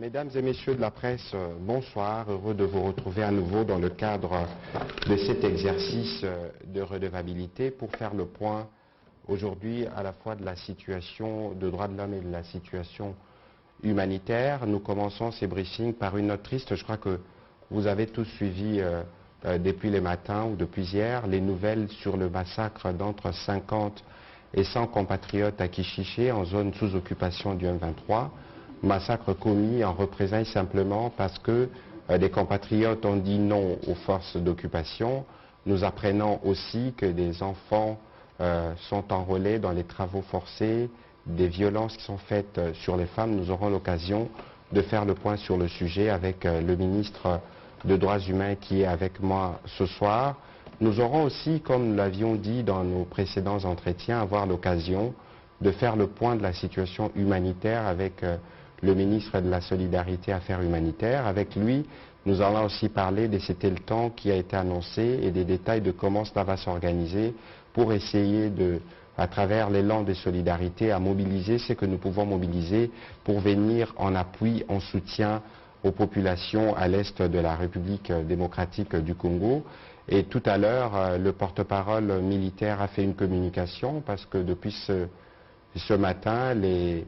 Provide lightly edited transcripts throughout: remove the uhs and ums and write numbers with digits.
Mesdames et messieurs de la presse, bonsoir. Heureux de vous retrouver à nouveau dans le cadre de cet exercice de redevabilité pour faire le point aujourd'hui à la fois de la situation de droits de l'homme et de la situation humanitaire. Nous commençons ces briefings par une note triste. Je crois que vous avez tous suivi depuis les matins ou depuis hier les nouvelles sur le massacre d'entre 50 et 100 compatriotes à Kichiché en zone sous occupation du M23. Massacre commis en représailles simplement parce que des compatriotes ont dit non aux forces d'occupation. Nous apprenons aussi que des enfants sont enrôlés dans les travaux forcés, des violences qui sont faites sur les femmes. Nous aurons l'occasion de faire le point sur le sujet avec le ministre des Droits humains qui est avec moi ce soir. Nous aurons aussi, comme nous l'avions dit dans nos précédents entretiens, avoir l'occasion de faire le point de la situation humanitaire avec le ministre de la Solidarité et Affaires humanitaires. Avec lui, nous allons aussi parler de cet temps qui a été annoncé et des détails de comment cela va s'organiser pour essayer de, à travers l'élan de solidarité, à mobiliser ce que nous pouvons mobiliser pour venir en appui, en soutien aux populations à l'est de la République démocratique du Congo. Et tout à l'heure, le porte-parole militaire a fait une communication parce que depuis ce matin, les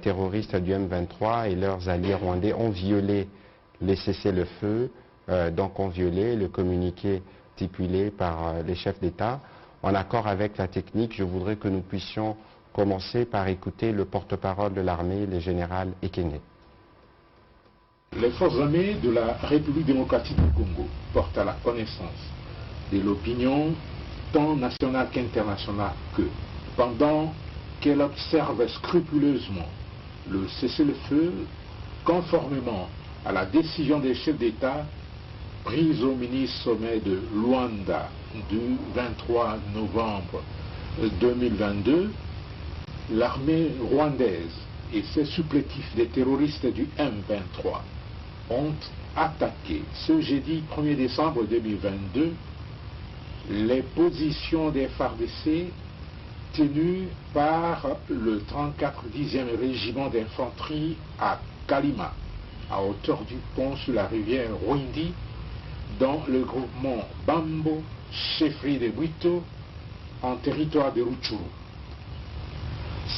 terroristes du M23 et leurs alliés rwandais ont violé les cessez-le-feu, donc ont violé le communiqué stipulé par les chefs d'État. En accord avec la technique, je voudrais que nous puissions commencer par écouter le porte-parole de l'armée, le général Ekenge. Les forces armées de la République démocratique du Congo portent à la connaissance de l'opinion tant nationale qu'internationale que, pendant qu'elle observe scrupuleusement le cessez-le-feu conformément à la décision des chefs d'État prise au mini-sommet de Luanda du 23 novembre 2022, l'armée rwandaise et ses supplétifs des terroristes du M23 ont attaqué ce jeudi 1er décembre 2022 les positions des FARDC tenues par le 34 10e régiment d'infanterie à Kalima, à hauteur du pont sur la rivière Rwindi, dans le groupement Bambo, chefferie de Bwito, en territoire de Rutshuru.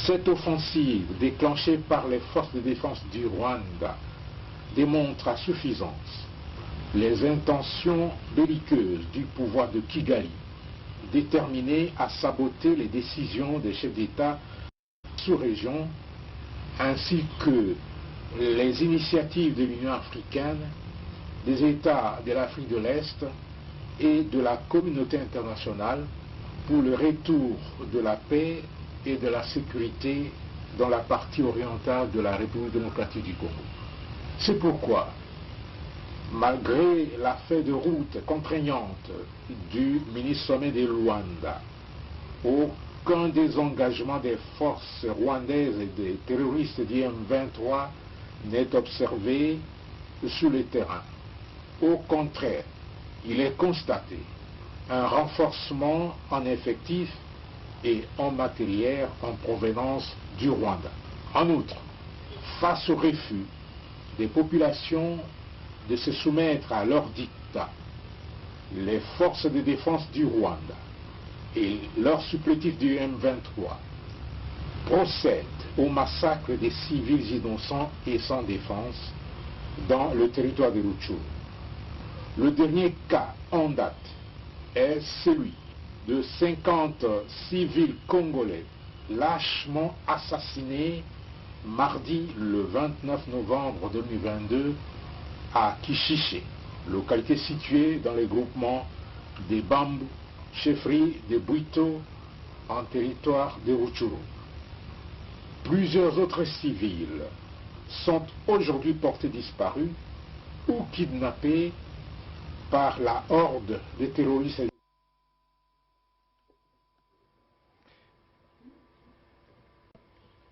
Cette offensive déclenchée par les forces de défense du Rwanda démontre à suffisance les intentions belliqueuses du pouvoir de Kigali, déterminé à saboter les décisions des chefs d'État sous-région, ainsi que les initiatives de l'Union africaine, des États de l'Afrique de l'Est et de la communauté internationale pour le retour de la paix et de la sécurité dans la partie orientale de la République démocratique du Congo. C'est pourquoi, malgré la feuille de route contraignante du mini-sommet de Luanda, aucun désengagement des forces rwandaises et des terroristes du M23 n'est observé sur le terrain. Au contraire, il est constaté un renforcement en effectifs et en matériel en provenance du Rwanda. En outre, face au refus des populations de se soumettre à leur dictat, les forces de défense du Rwanda et leurs supplétifs du M23 procèdent au massacre des civils innocents et sans défense dans le territoire de Rutshuru. Le dernier cas en date est celui de 50 civils congolais lâchement assassinés mardi le 29 novembre 2022 à Kichiché, localité située dans le groupement des Bambou, chefferie de Bwito, en territoire de Rutshuru. Plusieurs autres civils sont aujourd'hui portés disparus ou kidnappés par la horde des terroristes.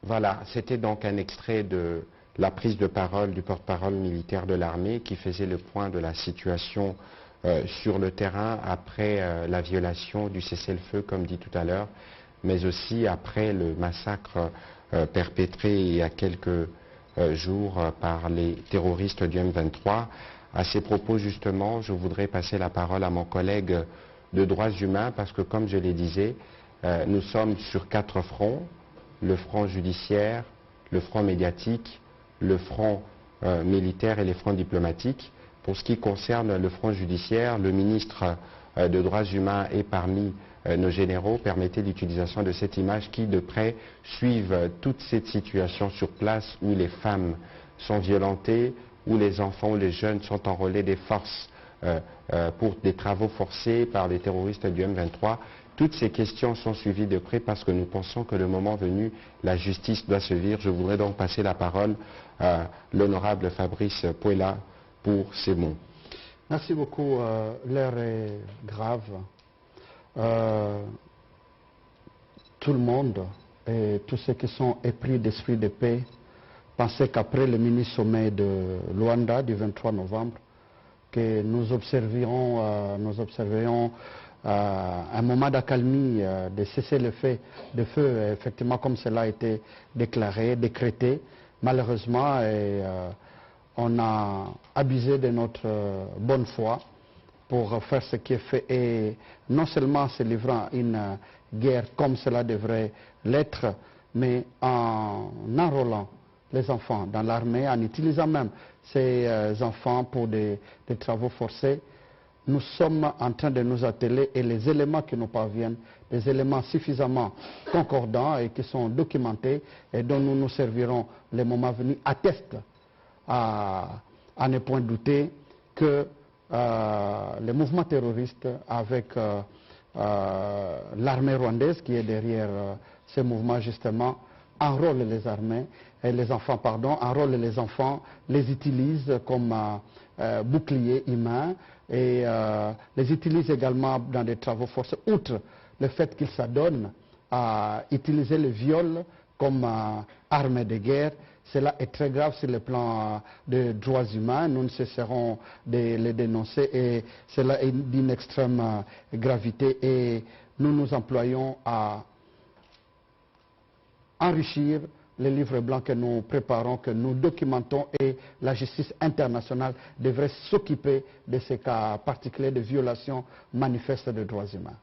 Voilà, c'était donc un extrait de la prise de parole du porte-parole militaire de l'armée qui faisait le point de la situation sur le terrain après la violation du cessez-le-feu, comme dit tout à l'heure, mais aussi après le massacre perpétré il y a quelques jour par les terroristes du M23. À ces propos, justement, je voudrais passer la parole à mon collègue de droits humains parce que, comme je le disais, nous sommes sur 4 fronts, le front judiciaire, le front médiatique, le front militaire et les fronts diplomatiques. Pour ce qui concerne le front judiciaire, le ministre de droits humains est parmi nos généraux. Permettez l'utilisation de cette image qui, de près, suivent toute cette situation sur place où les femmes sont violentées, où les enfants ou les jeunes sont enrôlés des forces pour des travaux forcés par les terroristes du M23. Toutes ces questions sont suivies de près parce que nous pensons que le moment venu, la justice doit se vivre. Je voudrais donc passer la parole à l'honorable Fabrice Puela pour ces mots. Merci beaucoup. L'heure est grave. Tout le monde et tous ceux qui sont épris d'esprit de paix pensaient qu'après le mini-sommet de Luanda du 23 novembre, que nous observerions un moment d'accalmie, de cesser le feu, effectivement comme cela a été déclaré, décrété. Malheureusement, on a abusé de notre bonne foi pour faire ce qui est fait et non seulement se livrant à une guerre comme cela devrait l'être, mais en enrôlant les enfants dans l'armée, en utilisant même ces enfants pour des travaux forcés. Nous sommes en train de nous atteler et les éléments qui nous parviennent, des éléments suffisamment concordants et qui sont documentés et dont nous nous servirons les moments venus, attestent à ne point douter que le mouvement terroriste avec l'armée rwandaise qui est derrière ce mouvement justement enrôle les armées et les enfants, enrôle les enfants, les utilise comme boucliers humains et les utilise également dans des travaux forcés, outre le fait qu'ils s'adonnent à utiliser le viol comme arme de guerre. Cela est très grave sur le plan des droits humains. Nous ne cesserons de les dénoncer et cela est d'une extrême gravité et nous nous employons à enrichir les livres blancs que nous préparons, que nous documentons et la justice internationale devrait s'occuper de ces cas particuliers de violations manifestes des droits humains.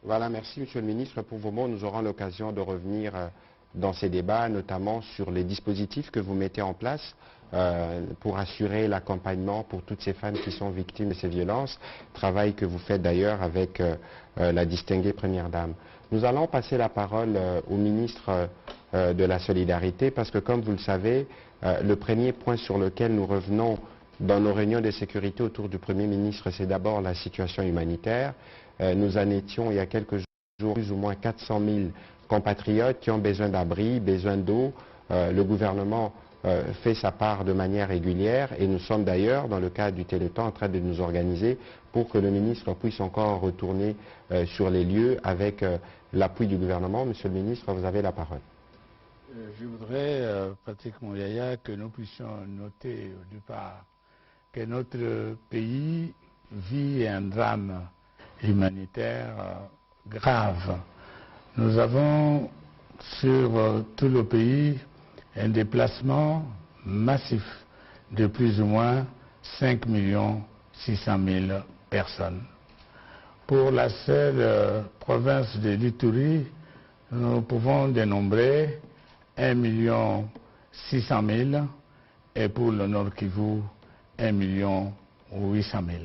Voilà, merci Monsieur le Ministre pour vos mots. Nous aurons l'occasion de revenir dans ces débats, notamment sur les dispositifs que vous mettez en place pour assurer l'accompagnement pour toutes ces femmes qui sont victimes de ces violences, travail que vous faites d'ailleurs avec la distinguée Première Dame. Nous allons passer la parole au ministre de la Solidarité parce que, comme vous le savez, le premier point sur lequel nous revenons dans nos réunions de sécurité autour du Premier ministre, c'est d'abord la situation humanitaire. Nous en étions il y a quelques jours plus ou moins 400 000 compatriotes qui ont besoin d'abri, besoin d'eau. Le gouvernement fait sa part de manière régulière et nous sommes d'ailleurs, dans le cadre du Téléthon, en train de nous organiser pour que le ministre puisse encore retourner sur les lieux avec l'appui du gouvernement. Monsieur le ministre, vous avez la parole. Je voudrais, Patrick Mouyaya, que nous puissions noter au départ que notre pays vit un drame humanitaire grave. Nous avons sur tout le pays un déplacement massif de plus ou moins 5 600 000 personnes. Pour la seule province de l'Ituri, nous pouvons dénombrer 1 600 000 et pour le Nord Kivu, 1 800 000.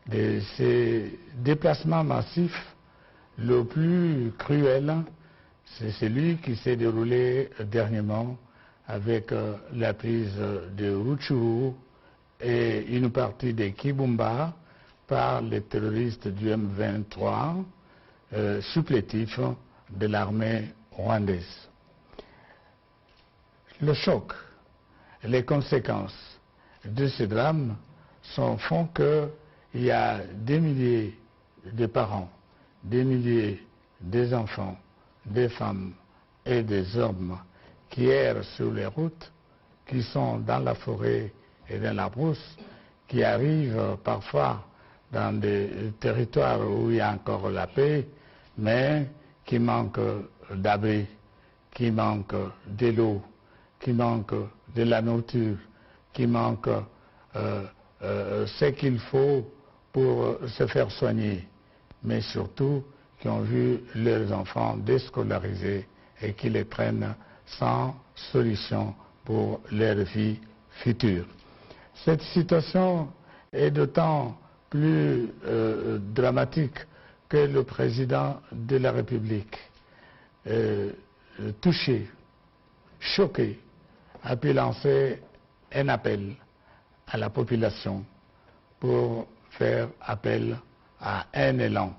De ces déplacements massifs, le plus cruel, c'est celui qui s'est déroulé dernièrement avec la prise de Rutshuru et une partie de Kibumba par les terroristes du M23, supplétifs de l'armée rwandaise. Le choc, les conséquences de ce drame font qu'il y a des milliers de parents, des milliers d'enfants, des femmes et des hommes qui errent sur les routes, qui sont dans la forêt et dans la brousse, qui arrivent parfois dans des territoires où il y a encore la paix, mais qui manquent d'abri, qui manquent de l'eau, qui manquent de la nourriture, qui manquent ce qu'il faut pour se faire soigner, mais surtout qui ont vu leurs enfants déscolarisés et qui les prennent sans solution pour leur vie future. Cette situation est d'autant plus dramatique que le président de la République, touché, choqué, a pu lancer un appel à la population pour faire appel à un élan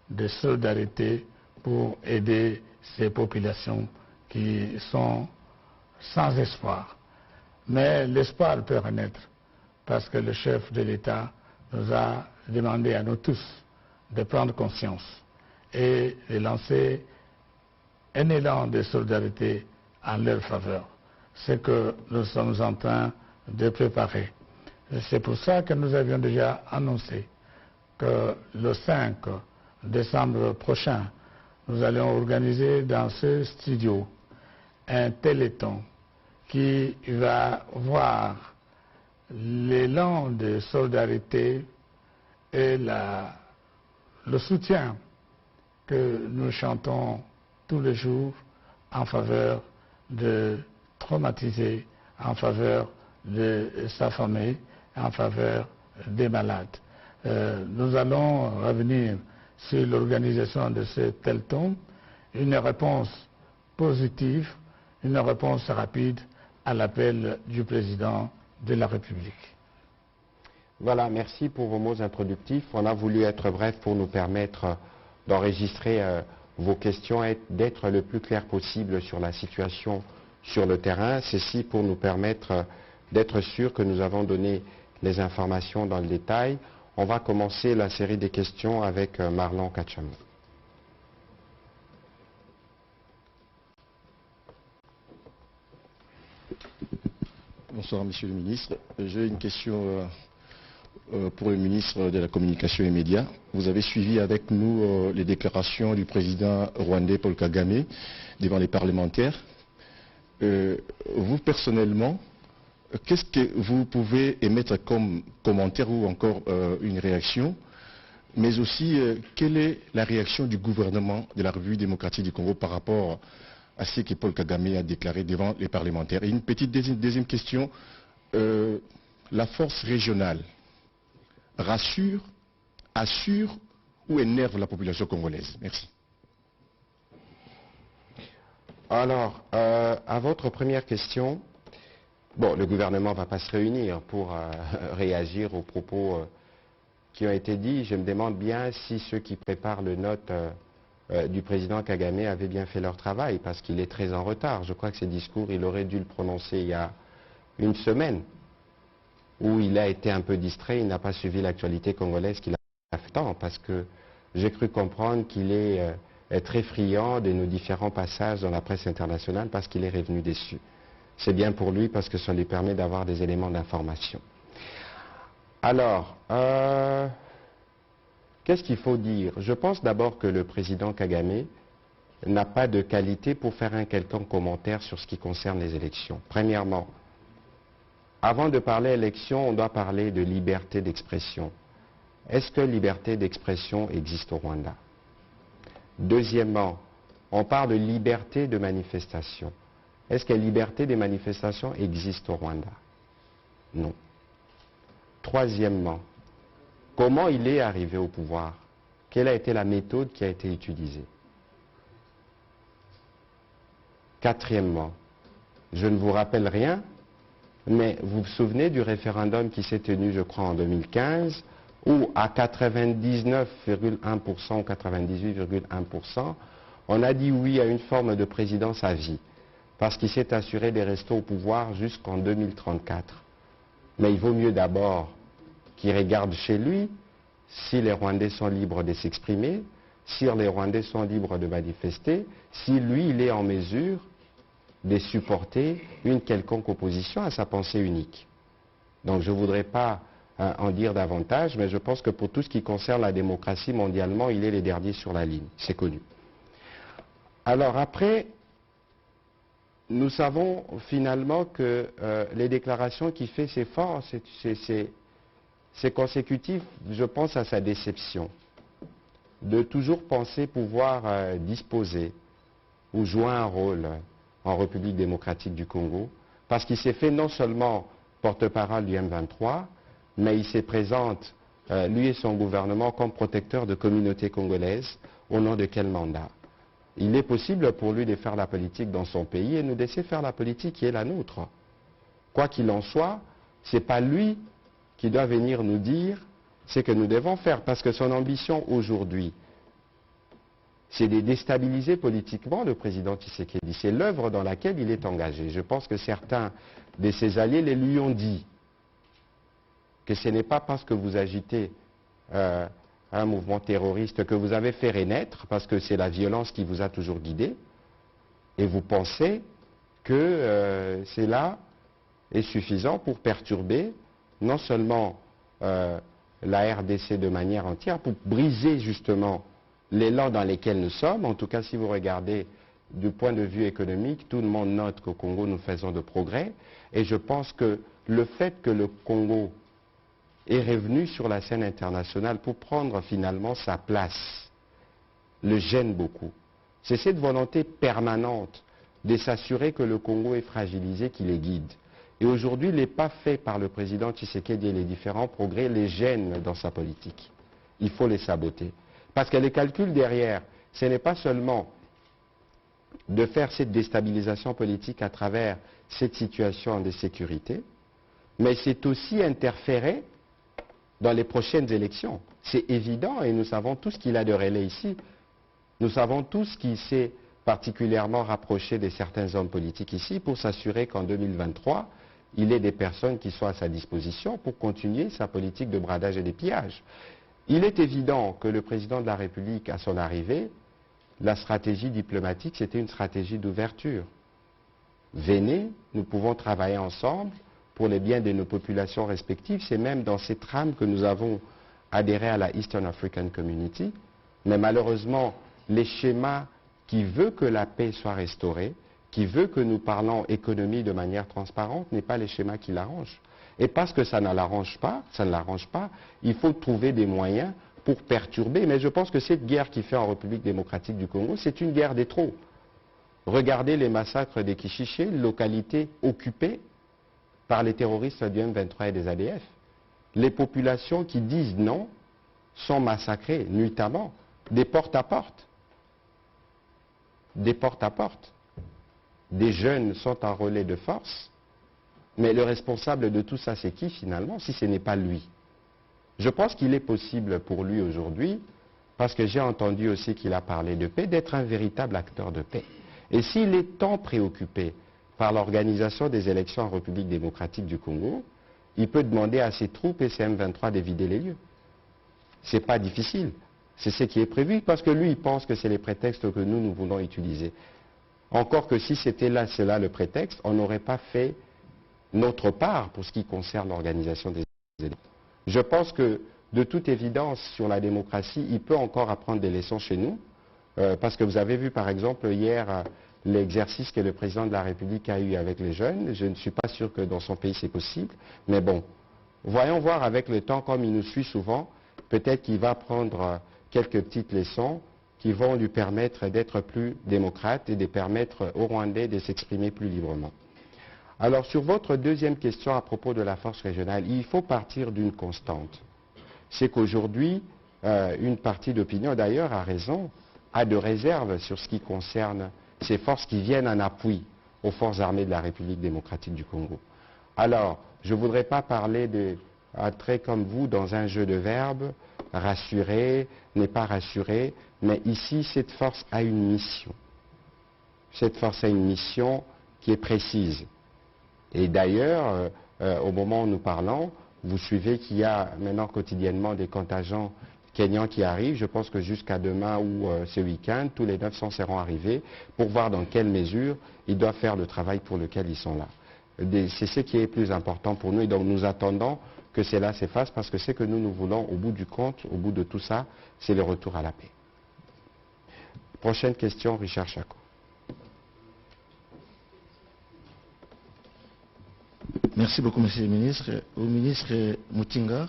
de solidarité pour aider ces populations qui sont sans espoir. Mais l'espoir peut renaître parce que le chef de l'État nous a demandé à nous tous de prendre conscience et de lancer un élan de solidarité en leur faveur. Ce que nous sommes en train de préparer. C'est pour ça que nous avions déjà annoncé que le 5 décembre prochain, nous allons organiser dans ce studio un téléthon qui va voir l'élan de solidarité et le soutien que nous chantons tous les jours en faveur de traumatisés, en faveur de sa famille, en faveur des malades. Nous allons revenir sur l'organisation de ce téléthon, une réponse positive, une réponse rapide à l'appel du président de la République. Voilà, merci pour vos mots introductifs. On a voulu être bref pour nous permettre d'enregistrer vos questions et d'être le plus clair possible sur la situation sur le terrain. Ceci pour nous permettre d'être sûr que nous avons donné les informations dans le détail. On va commencer la série des questions avec Marlon Kachamou. Bonsoir, Monsieur le Ministre. J'ai une question pour le ministre de la Communication et Médias. Vous avez suivi avec nous les déclarations du président rwandais Paul Kagame devant les parlementaires. Vous, personnellement, qu'est-ce que vous pouvez émettre comme commentaire ou encore une réaction, mais aussi quelle est la réaction du gouvernement de la République démocratique du Congo par rapport à ce que Paul Kagame a déclaré devant les parlementaires? Et une petite deuxième question, la force régionale rassure, assure ou énerve la population congolaise? Merci. Alors, à votre première question, bon, le gouvernement ne va pas se réunir pour réagir aux propos qui ont été dits. Je me demande bien si ceux qui préparent le note du président Kagame avaient bien fait leur travail, parce qu'il est très en retard. Je crois que ce discours, il aurait dû le prononcer il y a une semaine, où il a été un peu distrait, il n'a pas suivi l'actualité congolaise qu'il a fait tant, parce que j'ai cru comprendre qu'il est très friand de nos différents passages dans la presse internationale, parce qu'il est revenu déçu. C'est bien pour lui parce que ça lui permet d'avoir des éléments d'information. Alors, qu'est-ce qu'il faut dire? Je pense d'abord que le président Kagame n'a pas de qualité pour faire un quelconque commentaire sur ce qui concerne les élections. Premièrement, avant de parler élections, on doit parler de liberté d'expression. Est-ce que liberté d'expression existe au Rwanda? Deuxièmement, on parle de liberté de manifestation. Est-ce que la liberté des manifestations existe au Rwanda? Non. Troisièmement, comment il est arrivé au pouvoir? Quelle a été la méthode qui a été utilisée? Quatrièmement, je ne vous rappelle rien, mais vous vous souvenez du référendum qui s'est tenu, je crois, en 2015, où à 99,1% ou 98,1%, on a dit oui à une forme de présidence à vie, parce qu'il s'est assuré des restos au pouvoir jusqu'en 2034. Mais il vaut mieux d'abord qu'il regarde chez lui si les Rwandais sont libres de s'exprimer, si les Rwandais sont libres de manifester, si lui, il est en mesure de supporter une quelconque opposition à sa pensée unique. Donc je ne voudrais pas en dire davantage, mais je pense que pour tout ce qui concerne la démocratie mondialement, il est les derniers sur la ligne, c'est connu. Alors après, nous savons finalement que les déclarations qu'il fait, c'est fort, c'est consécutif, je pense, à sa déception de toujours penser pouvoir disposer ou jouer un rôle en République démocratique du Congo, parce qu'il s'est fait non seulement porte-parole du M23, mais il se présente, lui et son gouvernement, comme protecteur de communautés congolaises. Au nom de quel mandat? Il est possible pour lui de faire la politique dans son pays et nous laisser faire la politique qui est la nôtre. Quoi qu'il en soit, ce n'est pas lui qui doit venir nous dire ce que nous devons faire, parce que son ambition aujourd'hui, c'est de déstabiliser politiquement le président Tshisekedi. C'est l'œuvre dans laquelle il est engagé. Je pense que certains de ses alliés les lui ont dit que ce n'est pas parce que vous agitez un mouvement terroriste que vous avez fait renaître, parce que c'est la violence qui vous a toujours guidé, et vous pensez que cela est suffisant pour perturber non seulement la RDC de manière entière, pour briser justement l'élan dans lequel nous sommes. En tout cas, si vous regardez du point de vue économique, tout le monde note qu'au Congo, nous faisons de progrès, et je pense que le fait que le Congo est revenu sur la scène internationale pour prendre finalement sa place le gêne beaucoup. C'est cette volonté permanente de s'assurer que le Congo est fragilisé qui les guide. Et aujourd'hui, les pas faits par le président Tshisekedi et les différents progrès les gênent dans sa politique. Il faut les saboter. Parce que les calculs derrière, ce n'est pas seulement de faire cette déstabilisation politique à travers cette situation de sécurité, mais c'est aussi interférer dans les prochaines élections. C'est évident et nous savons tous qu'il a de relais ici. Nous savons tous qu'il s'est particulièrement rapproché de certains hommes politiques ici pour s'assurer qu'en 2023, il ait des personnes qui soient à sa disposition pour continuer sa politique de bradage et de pillage. Il est évident que le président de la République, à son arrivée, la stratégie diplomatique, c'était une stratégie d'ouverture. Venez, nous pouvons travailler ensemble pour les biens de nos populations respectives. C'est même dans cette trame que nous avons adhéré à la Eastern African Community. Mais malheureusement, les schémas qui veulent que la paix soit restaurée, qui veulent que nous parlons économie de manière transparente, n'est pas les schémas qui l'arrangent. Et parce que ça ne l'arrange pas, il faut trouver des moyens pour perturber. Mais je pense que cette guerre qui fait en République démocratique du Congo, c'est une guerre des trop. Regardez les massacres des Kishiché, localités occupées par les terroristes du M23 et des ADF. Les populations qui disent non sont massacrées nuitamment, des porte à porte. Des porte à porte. Des jeunes sont enrôlés de force, mais le responsable de tout ça, c'est qui finalement, si ce n'est pas lui? Je pense qu'il est possible pour lui aujourd'hui, parce que j'ai entendu aussi qu'il a parlé de paix, d'être un véritable acteur de paix. Et s'il est tant préoccupé par l'organisation des élections en République démocratique du Congo, il peut demander à ses troupes et ses M23 de vider les lieux. Ce n'est pas difficile. C'est ce qui est prévu, parce que lui, il pense que c'est les prétextes que nous voulons utiliser. Encore que si c'était là, cela le prétexte, on n'aurait pas fait notre part pour ce qui concerne l'organisation des élections. Je pense que, de toute évidence, sur la démocratie, il peut encore apprendre des leçons chez nous, parce que vous avez vu, par exemple, hier, l'exercice que le président de la République a eu avec les jeunes. Je ne suis pas sûr que dans son pays c'est possible, mais bon, voyons voir avec le temps, comme il nous suit souvent, peut-être qu'il va prendre quelques petites leçons qui vont lui permettre d'être plus démocrate et de permettre aux Rwandais de s'exprimer plus librement. Alors, sur votre deuxième question à propos de la force régionale, il faut partir d'une constante. C'est qu'aujourd'hui, une partie d'opinion, d'ailleurs, a raison, a de réserves sur ce qui concerne ces forces qui viennent en appui aux forces armées de la République démocratique du Congo. Alors, je ne voudrais pas parler d'entrer comme vous dans un jeu de verbes, rassurer, n'est pas rassuré, mais ici, cette force a une mission. Cette force a une mission qui est précise. Et d'ailleurs, au moment où nous parlons, vous suivez qu'il y a maintenant quotidiennement des contingents kenyans qui arrivent. Je pense que jusqu'à demain ou ce week-end, tous les 900 seront arrivés pour voir dans quelle mesure ils doivent faire le travail pour lequel ils sont là. C'est ce qui est plus important pour nous et donc nous attendons que cela s'efface parce que ce que nous voulons au bout du compte, au bout de tout ça, c'est le retour à la paix. Prochaine question, Richard Chako. Merci beaucoup, Monsieur le ministre. Au ministre Moutinga,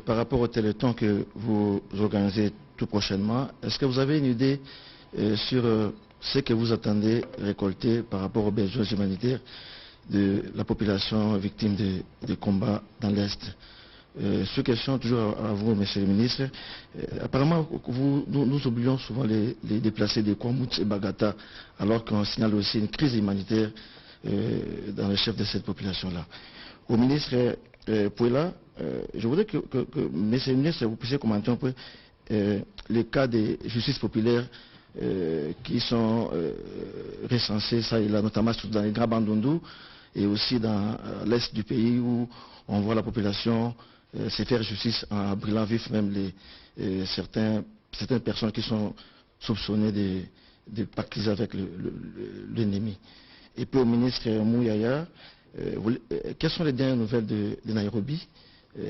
par rapport au téléthon que vous organisez tout prochainement, est-ce que vous avez une idée sur ce que vous attendez récolter par rapport aux besoins humanitaires de la population victime des combats dans l'Est? Cette question toujours à vous, Monsieur le ministre. Apparemment, nous oublions souvent les déplacés de Kwamouth et Bagata, alors qu'on signale aussi une crise humanitaire dans le chef de cette population-là. Au ministre Pouela, je voudrais que Monsieur le ministre, vous puissiez commenter un peu les cas de justice populaire qui sont recensés, ça et là, notamment dans les Grands Bandundu et aussi dans l'est du pays où on voit la population se faire justice en brûlant vif même certaines personnes qui sont soupçonnées de pactiser avec l'ennemi. Et puis au ministre Mouyaya, quelles sont les dernières nouvelles de Nairobi?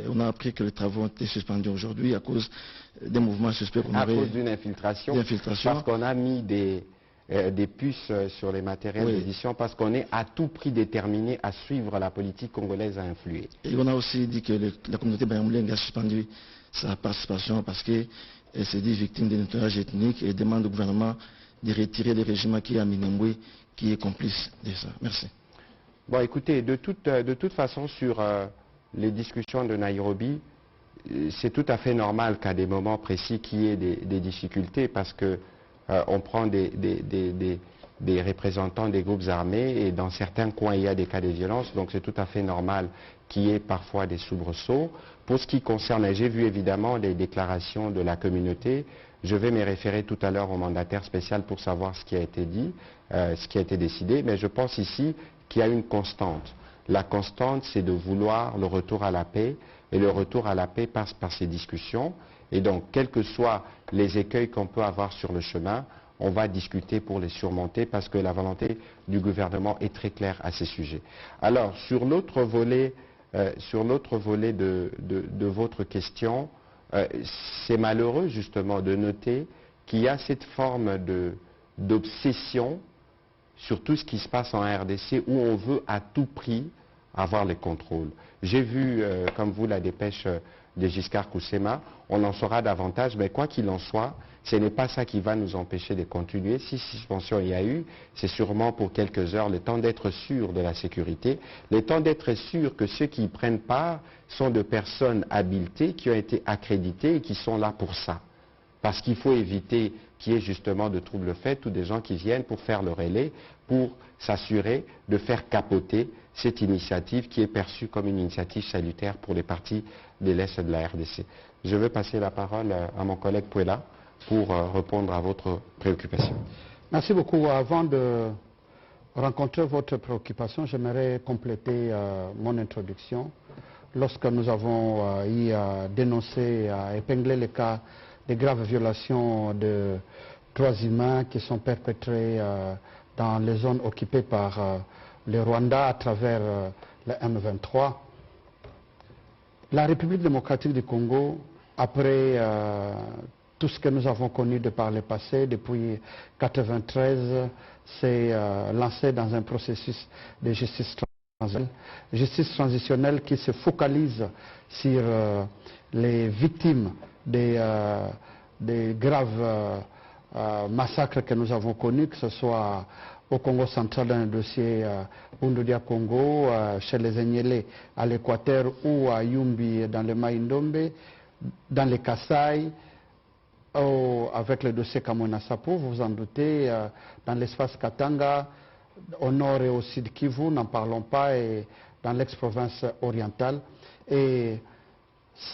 On a appris que les travaux ont été suspendus aujourd'hui à cause des mouvements suspects qu'on aurait... À cause d'une infiltration. Parce qu'on a mis des puces sur les matériels d'édition, parce qu'on est à tout prix déterminé à suivre la politique congolaise à influer. Et on a aussi dit que la communauté Banyamulenge a suspendu sa participation parce qu'elle s'est dit victime de nettoyage ethnique et demande au gouvernement de retirer le régime qui est à Minembwe, qui est complice de ça. Merci. Bon, écoutez, de toute façon, sur les discussions de Nairobi, c'est tout à fait normal qu'à des moments précis qu'il y ait des difficultés, parce que on prend des représentants des groupes armés et dans certains coins il y a des cas de violence, donc c'est tout à fait normal qu'il y ait parfois des soubresauts. Pour ce qui concerne, j'ai vu évidemment des déclarations de la communauté, je vais me référer tout à l'heure au mandataire spécial pour savoir ce qui a été dit, ce qui a été décidé, mais je pense ici qu'il y a une constante. La constante, c'est de vouloir le retour à la paix, et le retour à la paix passe par ces discussions. Et donc, quels que soient les écueils qu'on peut avoir sur le chemin, on va discuter pour les surmonter, parce que la volonté du gouvernement est très claire à ces sujets. Alors, sur l'autre volet, de votre question, c'est malheureux justement de noter qu'il y a cette forme d'obsession sur tout ce qui se passe en RDC, où on veut à tout prix avoir les contrôles. J'ai vu, comme vous, la dépêche de Giscard Koussema, on en saura davantage, mais quoi qu'il en soit, ce n'est pas ça qui va nous empêcher de continuer. Si suspension il y a eu, c'est sûrement pour quelques heures, le temps d'être sûr de la sécurité, le temps d'être sûr que ceux qui y prennent part sont de personnes habilitées, qui ont été accréditées et qui sont là pour ça. Parce qu'il faut éviter qu'il y ait justement de troubles faits ou des gens qui viennent pour faire le relais, pour s'assurer de faire capoter cette initiative qui est perçue comme une initiative salutaire pour les partis de l'Est de la RDC. Je veux passer la parole à mon collègue Pouela pour répondre à votre préoccupation. Merci beaucoup. Avant de rencontrer votre préoccupation, j'aimerais compléter mon introduction. Lorsque nous avons eu à dénoncer, à épingler le cas des graves violations de droits humains qui sont perpétrées dans les zones occupées par le Rwanda à travers le M23. La République démocratique du Congo, après tout ce que nous avons connu de par le passé, depuis 1993, s'est lancée dans un processus de justice transitionnelle qui se focalise sur les victimes des graves massacres que nous avons connus, que ce soit au Congo central dans le dossier Bundudia Congo, chez les Enyele à l'Équateur ou à Yumbi dans le Maïndombe, dans les Kasaï, avec le dossier Kamona Sapo, vous vous en doutez, dans l'espace Katanga, au nord et au sud Kivu, n'en parlons pas, et dans l'ex-province orientale. Et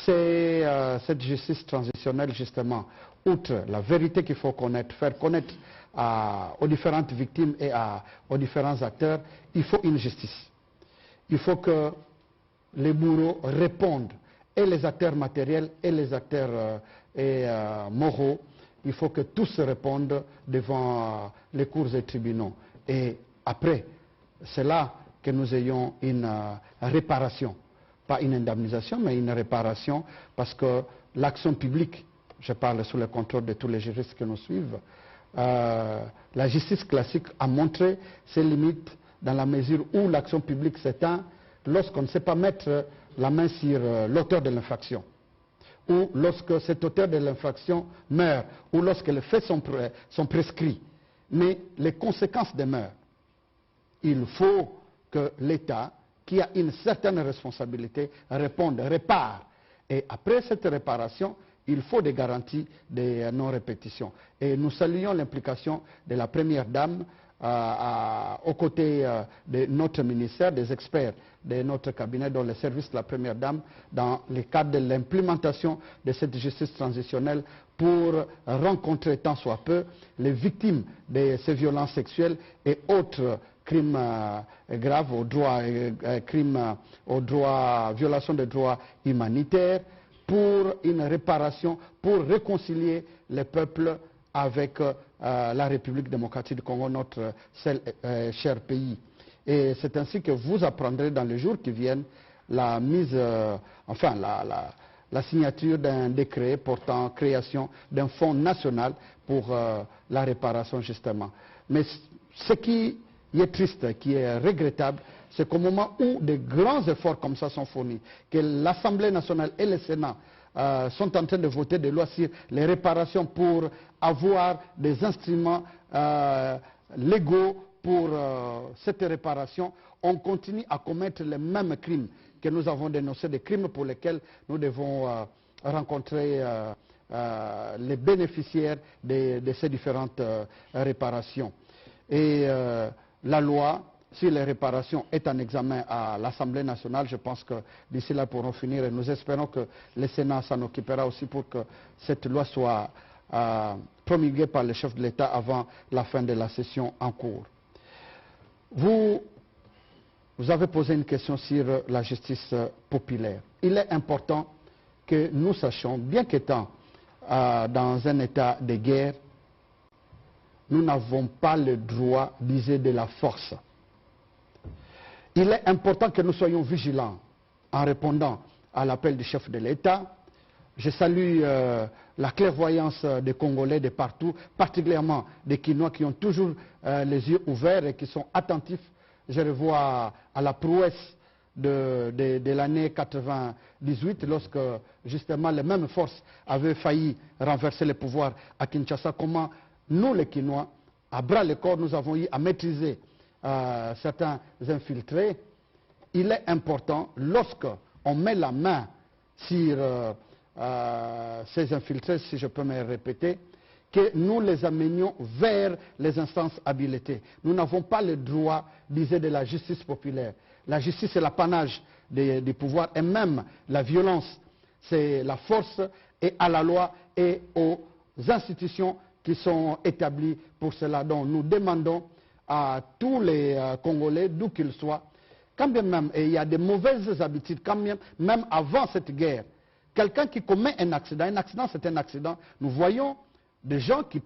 c'est cette justice transitionnelle, justement, outre la vérité qu'il faut connaître, faire connaître aux différentes victimes et aux différents acteurs, il faut une justice. Il faut que les bourreaux répondent, et les acteurs matériels et les acteurs moraux, il faut que tous répondent devant les cours et tribunaux. Et après, c'est là que nous ayons une réparation. Pas une indemnisation, mais une réparation, parce que l'action publique, je parle sous le contrôle de tous les juristes qui nous suivent, la justice classique a montré ses limites dans la mesure où l'action publique s'éteint lorsqu'on ne sait pas mettre la main sur l'auteur de l'infraction, ou lorsque cet auteur de l'infraction meurt, ou lorsque les faits sont prescrits, mais les conséquences demeurent. Il faut que l'État, qui a une certaine responsabilité, réponde, répare. Et après cette réparation, il faut des garanties de non-répétition. Et nous saluons l'implication de la Première Dame aux côtés de notre ministère, des experts de notre cabinet, dans les services de la Première Dame, dans le cadre de l'implémentation de cette justice transitionnelle pour rencontrer tant soit peu les victimes de ces violences sexuelles et autres crimes graves, violation des droits humanitaires, pour une réparation, pour réconcilier les peuples avec la République démocratique du Congo, notre cher pays. Et c'est ainsi que vous apprendrez dans les jours qui viennent la signature d'un décret portant création d'un fonds national pour la réparation justement. Mais ce qui est triste, qui est regrettable, c'est qu'au moment où de grands efforts comme ça sont fournis, que l'Assemblée nationale et le Sénat sont en train de voter des lois sur les réparations pour avoir des instruments légaux pour cette réparation, on continue à commettre les mêmes crimes que nous avons dénoncés, des crimes pour lesquels nous devons rencontrer les bénéficiaires de ces différentes réparations. Et la loi sur les réparations est en examen à l'Assemblée nationale. Je pense que d'ici là, pourront finir et nous espérons que le Sénat s'en occupera aussi pour que cette loi soit promulguée par le chef de l'État avant la fin de la session en cours. Vous avez posé une question sur la justice populaire. Il est important que nous sachions, bien qu'étant dans un état de guerre, nous n'avons pas le droit d'user de la force. Il est important que nous soyons vigilants en répondant à l'appel du chef de l'État. Je salue la clairvoyance des Congolais de partout, particulièrement des Kinois qui ont toujours les yeux ouverts et qui sont attentifs. Je revois à la prouesse de l'année 98, lorsque justement les mêmes forces avaient failli renverser le pouvoir à Kinshasa, comment nous les Kinois, à bras le corps, nous avons eu à maîtriser certains infiltrés. Il est important, lorsqu'on met la main sur ces infiltrés, si je peux me répéter, que nous les amenions vers les instances habilitées. Nous n'avons pas le droit d'user de la justice populaire. La justice est l'apanage du pouvoir, et même la violence, c'est la force, et à la loi et aux institutions qui sont établies pour cela. Donc nous demandons à tous les Congolais, d'où qu'ils soient, quand bien même, et il y a de mauvaises habitudes, quand même avant cette guerre, quelqu'un qui commet un accident c'est un accident, nous voyons des gens qui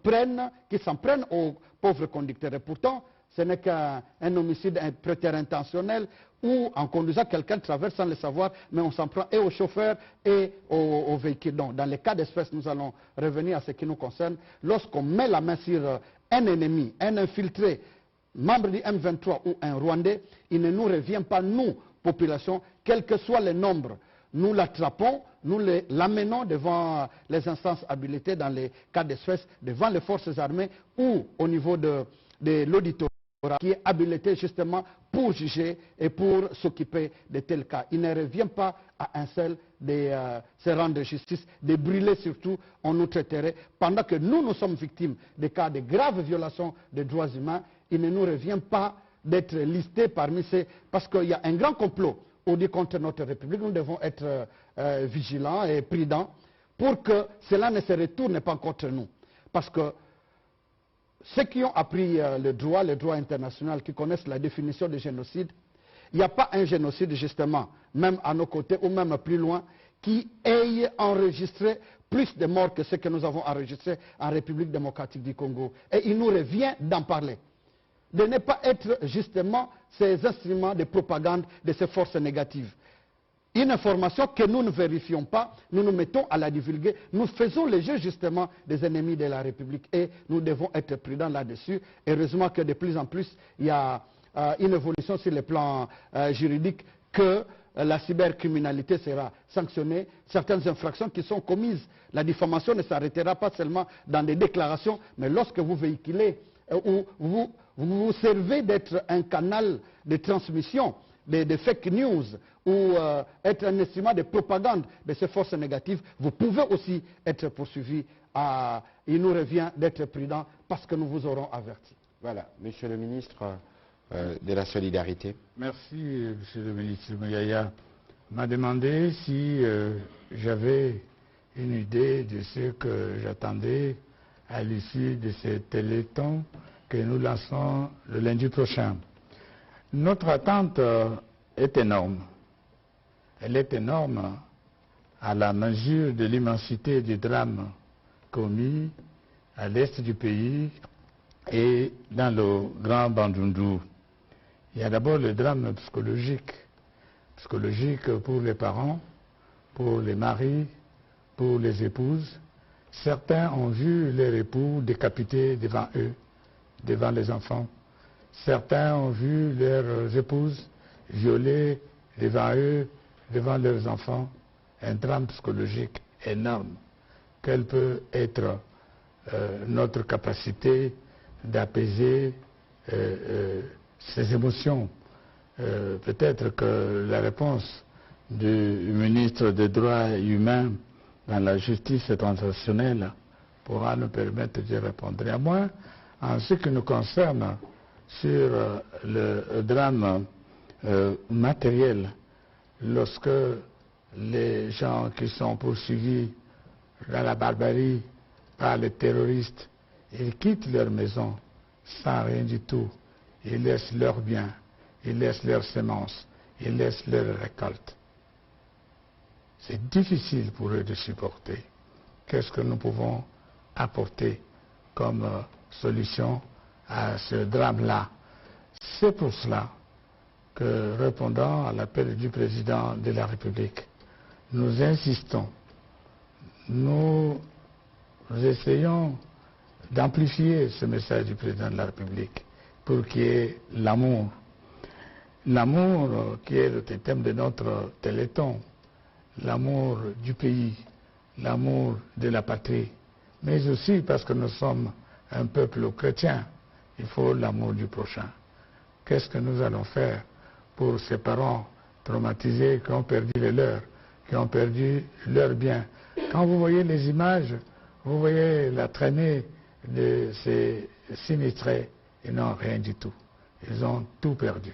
s'en prennent aux pauvres conducteurs. Et pourtant, ce n'est qu'un homicide préterintentionnel où, en conduisant, quelqu'un traverse sans le savoir, mais on s'en prend et au chauffeur et au véhicule. Donc, dans les cas d'espèce, nous allons revenir à ce qui nous concerne. Lorsqu'on met la main sur un ennemi, un infiltré, membre du M23 ou un Rwandais, il ne nous revient pas, nous, population, quel que soit le nombre. Nous l'attrapons, nous l'amenons devant les instances habilitées dans les cas d'espèce, devant les forces armées ou au niveau de l'auditorat qui est habilité justement pour juger et pour s'occuper de tels cas. Il ne revient pas à un seul de se rendre justice, de brûler surtout en outre-terre, pendant que nous sommes victimes de cas de graves violations des droits humains. Il ne nous revient pas d'être listés parmi ces... Parce qu'il y a un grand complot contre notre République. Nous devons être vigilants et prudents pour que cela ne se retourne pas contre nous. Parce que ceux qui ont appris le droit international, qui connaissent la définition de génocide, il n'y a pas un génocide justement, même à nos côtés ou même plus loin, qui ait enregistré plus de morts que ce que nous avons enregistré en République démocratique du Congo. Et il nous revient d'en parler, de ne pas être justement ces instruments de propagande de ces forces négatives. Une information que nous ne vérifions pas, nous nous mettons à la divulguer, nous faisons le jeu justement des ennemis de la République et nous devons être prudents là-dessus. Heureusement que de plus en plus, il y a une évolution sur le plan juridique que la cybercriminalité sera sanctionnée, certaines infractions qui sont commises. La diffamation ne s'arrêtera pas seulement dans des déclarations, mais lorsque vous véhiculez ou vous vous servez d'être un canal de transmission de fake news ou être un instrument de propagande de ces forces négatives, vous pouvez aussi être poursuivi. Il nous revient d'être prudent parce que nous vous aurons averti. Voilà, Monsieur le ministre de la Solidarité. Merci, Monsieur le ministre Mouyaya. M'a demandé si j'avais une idée de ce que j'attendais à l'issue de ce téléthon que nous lançons le lundi prochain. Notre attente est énorme. Elle est énorme à la mesure de l'immensité du drame commis à l'est du pays et dans le Grand Bandundu. Il y a d'abord le drame psychologique pour les parents, pour les maris, pour les épouses. Certains ont vu leurs époux décapités devant eux, devant les enfants. Certains ont vu leurs épouses violées devant eux, devant leurs enfants. Un drame psychologique énorme. Quelle peut être notre capacité d'apaiser ces émotions? Peut-être que la réponse du ministre des Droits humains dans la justice transitionnelle pourra nous permettre de répondre. À moi, en ce qui nous concerne, sur le drame matériel, lorsque les gens qui sont poursuivis dans la barbarie par les terroristes, ils quittent leur maison sans rien du tout. Ils laissent leurs biens, ils laissent leurs semences, ils laissent leurs récoltes. C'est difficile pour eux de supporter. Qu'est-ce que nous pouvons apporter comme solution à ce drame-là? C'est pour cela que, répondant à l'appel du président de la République, nous insistons, nous essayons d'amplifier ce message du président de la République pour qu'il y ait l'amour. L'amour qui est le thème de notre téléthon, l'amour du pays, l'amour de la patrie, mais aussi parce que nous sommes un peuple chrétien, il faut l'amour du prochain. Qu'est-ce que nous allons faire pour ces parents traumatisés qui ont perdu les leurs, qui ont perdu leurs biens? Quand vous voyez les images, vous voyez la traînée de ces sinistrés, ils n'ont rien du tout. Ils ont tout perdu.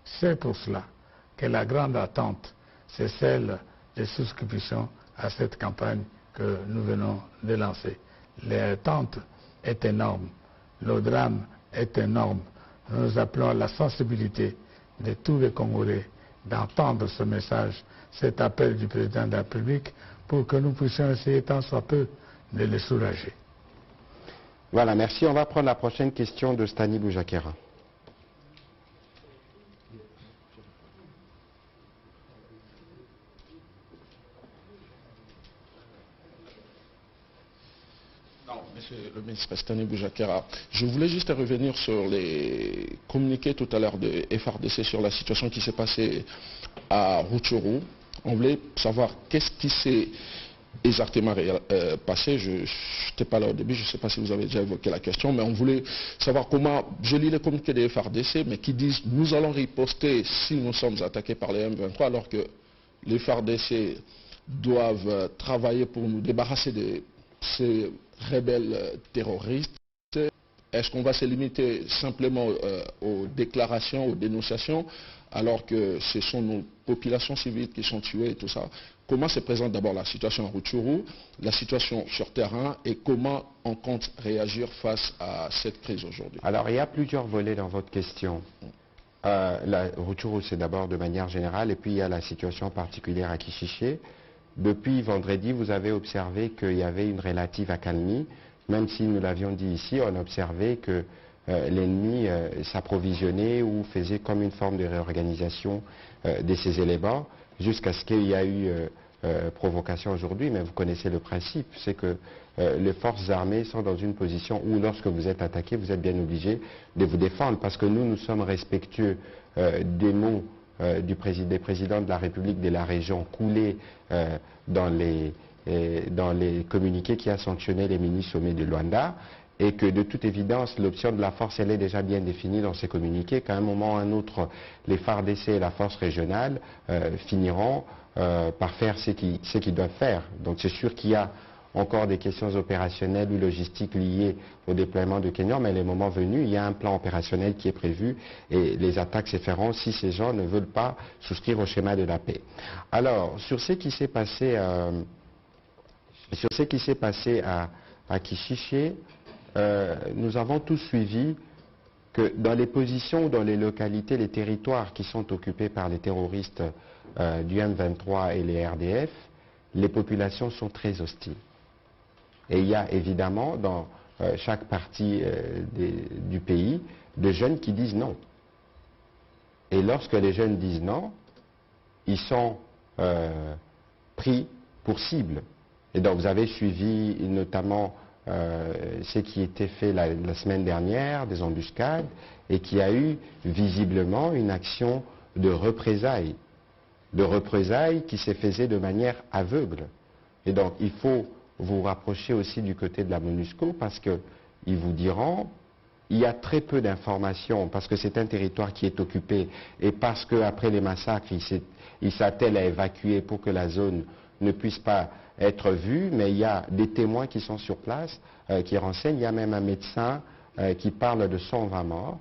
C'est pour cela que la grande attente, c'est celle de souscription à cette campagne que nous venons de lancer. L'attente est énorme, le drame est énorme. Nous appelons à la sensibilité de tous les Congolais d'entendre ce message, cet appel du président de la République, pour que nous puissions essayer tant soit peu de les soulager. Voilà, merci. On va prendre la prochaine question de Stani Boujakera. Monsieur le ministre Stani Boujakera, je voulais juste revenir sur les communiqués tout à l'heure de FRDC sur la situation qui s'est passée à Rutshuru. On voulait savoir qu'est-ce qui s'est exactement passé. Je n'étais pas là au début, je ne sais pas si vous avez déjà évoqué la question, mais on voulait savoir comment, je lis les communiqués de FRDC, mais qui disent nous allons riposter si nous sommes attaqués par les M23, alors que les FRDC doivent travailler pour nous débarrasser de ces rebelles terroristes. Est-ce qu'on va se limiter simplement aux déclarations, aux dénonciations, alors que ce sont nos populations civiles qui sont tuées et tout ça? Comment se présente d'abord la situation à Rutshuru, la situation sur terrain, et comment on compte réagir face à cette crise aujourd'hui? Alors, il y a plusieurs volets dans votre question. Rutshuru, c'est d'abord de manière générale, et puis il y a la situation particulière à Kishiché. Depuis vendredi, vous avez observé qu'il y avait une relative accalmie. Même si nous l'avions dit ici, on a observé que l'ennemi s'approvisionnait ou faisait comme une forme de réorganisation de ses éléments, jusqu'à ce qu'il y a eu provocation aujourd'hui. Mais vous connaissez le principe, c'est que les forces armées sont dans une position où, lorsque vous êtes attaqué, vous êtes bien obligé de vous défendre, parce que nous sommes respectueux des mots des présidents de la République de la région coulé dans les communiqués qui a sanctionné les mini-sommets de Luanda, et que de toute évidence, l'option de la force, elle est déjà bien définie dans ces communiqués, qu'à un moment ou à un autre, les FARDC et la force régionale finiront par faire ce qu'ils doivent faire. Donc c'est sûr qu'il y a encore des questions opérationnelles ou logistiques liées au déploiement de Kenya, mais les moments venus, il y a un plan opérationnel qui est prévu et les attaques se feront si ces gens ne veulent pas souscrire au schéma de la paix. Alors, sur ce qui s'est passé, à Kishiché, nous avons tous suivi que dans les positions, dans les localités, les territoires qui sont occupés par les terroristes du M23 et les RDF, les populations sont très hostiles. Et il y a évidemment dans chaque partie du pays des jeunes qui disent non. Et lorsque les jeunes disent non, ils sont pris pour cible. Et donc vous avez suivi notamment ce qui était fait la semaine dernière, des embuscades, et qui a eu visiblement une action de représailles qui se faisait de manière aveugle. Et donc il faut vous rapprocher aussi du côté de la MONUSCO parce qu'ils vous diront il y a très peu d'informations parce que c'est un territoire qui est occupé et parce qu'après les massacres, ils s'attellent à évacuer pour que la zone ne puisse pas être vue, mais il y a des témoins qui sont sur place, qui renseignent. Il y a même un médecin qui parle de 120 morts.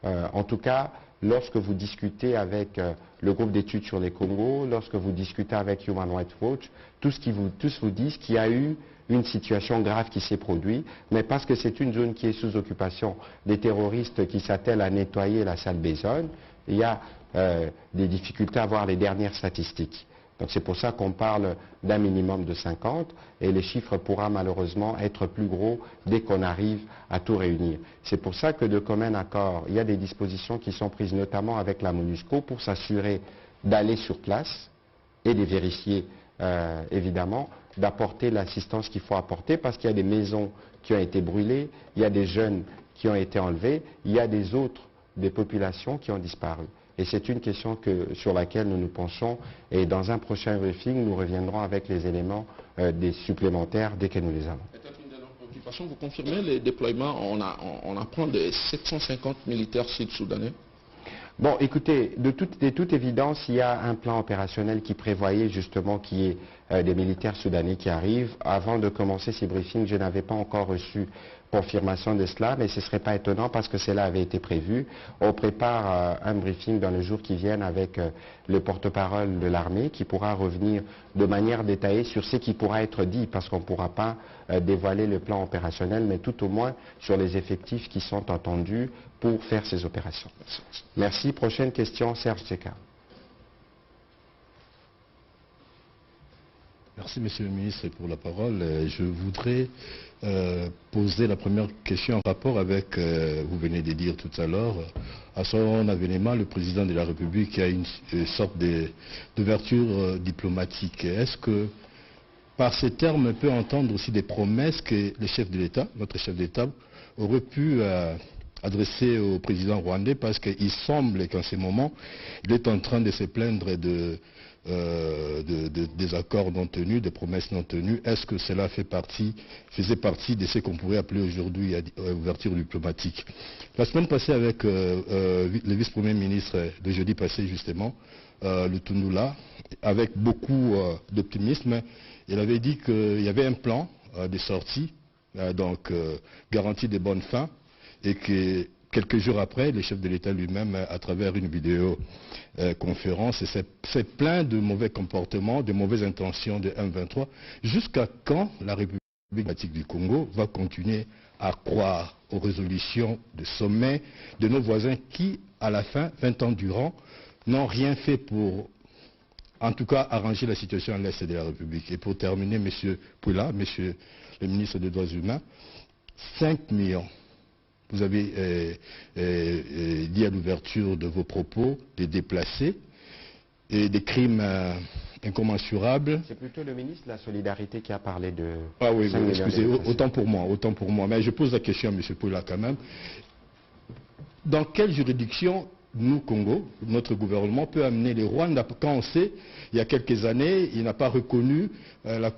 En tout cas, lorsque vous discutez avec le groupe d'études sur les Congos, lorsque vous discutez avec Human Rights Watch, tous vous disent qu'il y a eu une situation grave qui s'est produite, mais parce que c'est une zone qui est sous occupation des terroristes qui s'attellent à nettoyer la salle Bézonne, il y a des difficultés à voir les dernières statistiques. Donc c'est pour ça qu'on parle d'un minimum de 50 et les chiffres pourront malheureusement être plus gros dès qu'on arrive à tout réunir. C'est pour ça que de commun accord, il y a des dispositions qui sont prises notamment avec la MONUSCO pour s'assurer d'aller sur place et de vérifier évidemment, d'apporter l'assistance qu'il faut apporter parce qu'il y a des maisons qui ont été brûlées, il y a des jeunes qui ont été enlevés, il y a des populations qui ont disparu. Et c'est une question sur laquelle nous nous penchons et dans un prochain briefing, nous reviendrons avec les éléments des supplémentaires dès que nous les avons. Peut-être une dernière préoccupation, vous confirmez les déploiements, on apprend de 750 militaires sud-soudanais? Bon, écoutez, de toute évidence, il y a un plan opérationnel qui prévoyait justement qu'il y ait des militaires soudanais qui arrivent. Avant de commencer ces briefings, je n'avais pas encore reçu confirmation de cela, mais ce ne serait pas étonnant parce que cela avait été prévu. On prépare un briefing dans les jours qui viennent avec le porte-parole de l'armée qui pourra revenir de manière détaillée sur ce qui pourra être dit parce qu'on ne pourra pas dévoiler le plan opérationnel, mais tout au moins sur les effectifs qui sont entendus pour faire ces opérations. Merci. Prochaine question, Serge Tseka. Merci, Monsieur le Ministre, pour la parole. Je voudrais poser la première question en rapport avec, vous venez de dire tout à l'heure, à son avènement, le président de la République a une sorte d'ouverture diplomatique. Est-ce que, par ces termes, on peut entendre aussi des promesses que le chef de l'État, notre chef d'État, aurait pu adresser au président rwandais parce qu'il semble qu'en ce moment, il est en train de se plaindre des accords non tenus, des promesses non tenues. Est-ce que cela faisait partie de ce qu'on pourrait appeler aujourd'hui ouverture diplomatique? La semaine passée avec le vice-premier ministre, le jeudi passé justement, le Tundula, avec beaucoup d'optimisme, il avait dit qu'il y avait un plan de sortie, donc garantie de bonnes fins, et que quelques jours après, le chef de l'État lui-même, à travers une vidéoconférence, s'est plaint de mauvais comportements, de mauvaises intentions de M23. Jusqu'à quand la République démocratique du Congo va continuer à croire aux résolutions de sommet de nos voisins qui, à la fin, 20 ans durant, n'ont rien fait pour, en tout cas, arranger la situation à l'est de la République? Et pour terminer, M. Poula, M. le ministre des Droits humains, 5 millions. Vous avez dit à l'ouverture de vos propos des déplacés et des crimes incommensurables. C'est plutôt le ministre de la Solidarité qui a parlé de... Ah oui, excusez, autant pour moi. Mais je pose la question à M. Poula quand même. Dans quelle juridiction nous, Congo, notre gouvernement peut amener le Rwanda, quand on sait, il y a quelques années, il n'a pas reconnu la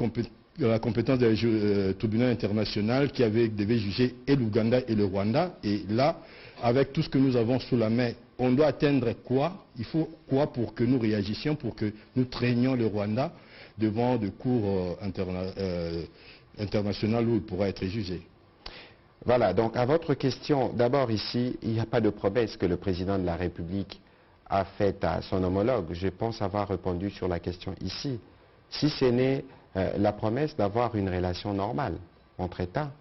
compétence du tribunal international qui devait juger et l'Ouganda et le Rwanda. Et là, avec tout ce que nous avons sous la main, on doit atteindre quoi? Il faut quoi pour que nous réagissions, pour que nous traînions le Rwanda devant des cours internationales où il pourra être jugé? Voilà, donc à votre question, d'abord ici, il n'y a pas de promesse que le président de la République a faite à son homologue. Je pense avoir répondu sur la question ici. Si ce n'est la promesse d'avoir une relation normale entre États,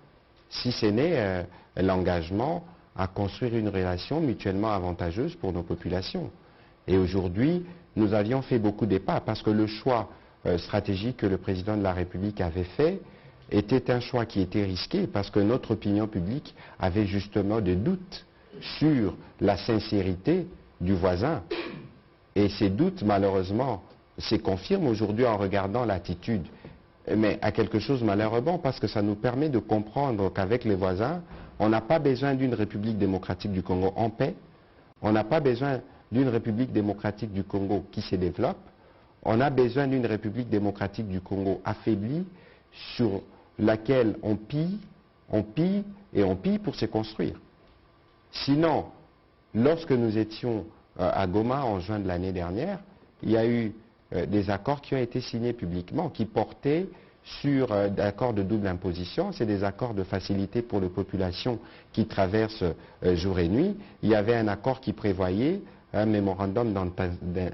si ce n'est l'engagement à construire une relation mutuellement avantageuse pour nos populations. Et aujourd'hui, nous avions fait beaucoup de pas parce que le choix stratégique que le président de la République avait fait était un choix qui était risqué parce que notre opinion publique avait justement des doutes sur la sincérité du voisin. Et ces doutes, malheureusement, se confirment aujourd'hui en regardant l'attitude. Mais à quelque chose de malheureusement parce que ça nous permet de comprendre qu'avec les voisins, on n'a pas besoin d'une République démocratique du Congo en paix, on n'a pas besoin d'une République démocratique du Congo qui se développe, on a besoin d'une République démocratique du Congo affaiblie sur laquelle on pille pour se construire. Sinon, lorsque nous étions à Goma en juin de l'année dernière, il y a eu des accords qui ont été signés publiquement, qui portaient sur d'accords de double imposition. C'est des accords de facilité pour les populations qui traversent jour et nuit. Il y avait un accord qui prévoyait un mémorandum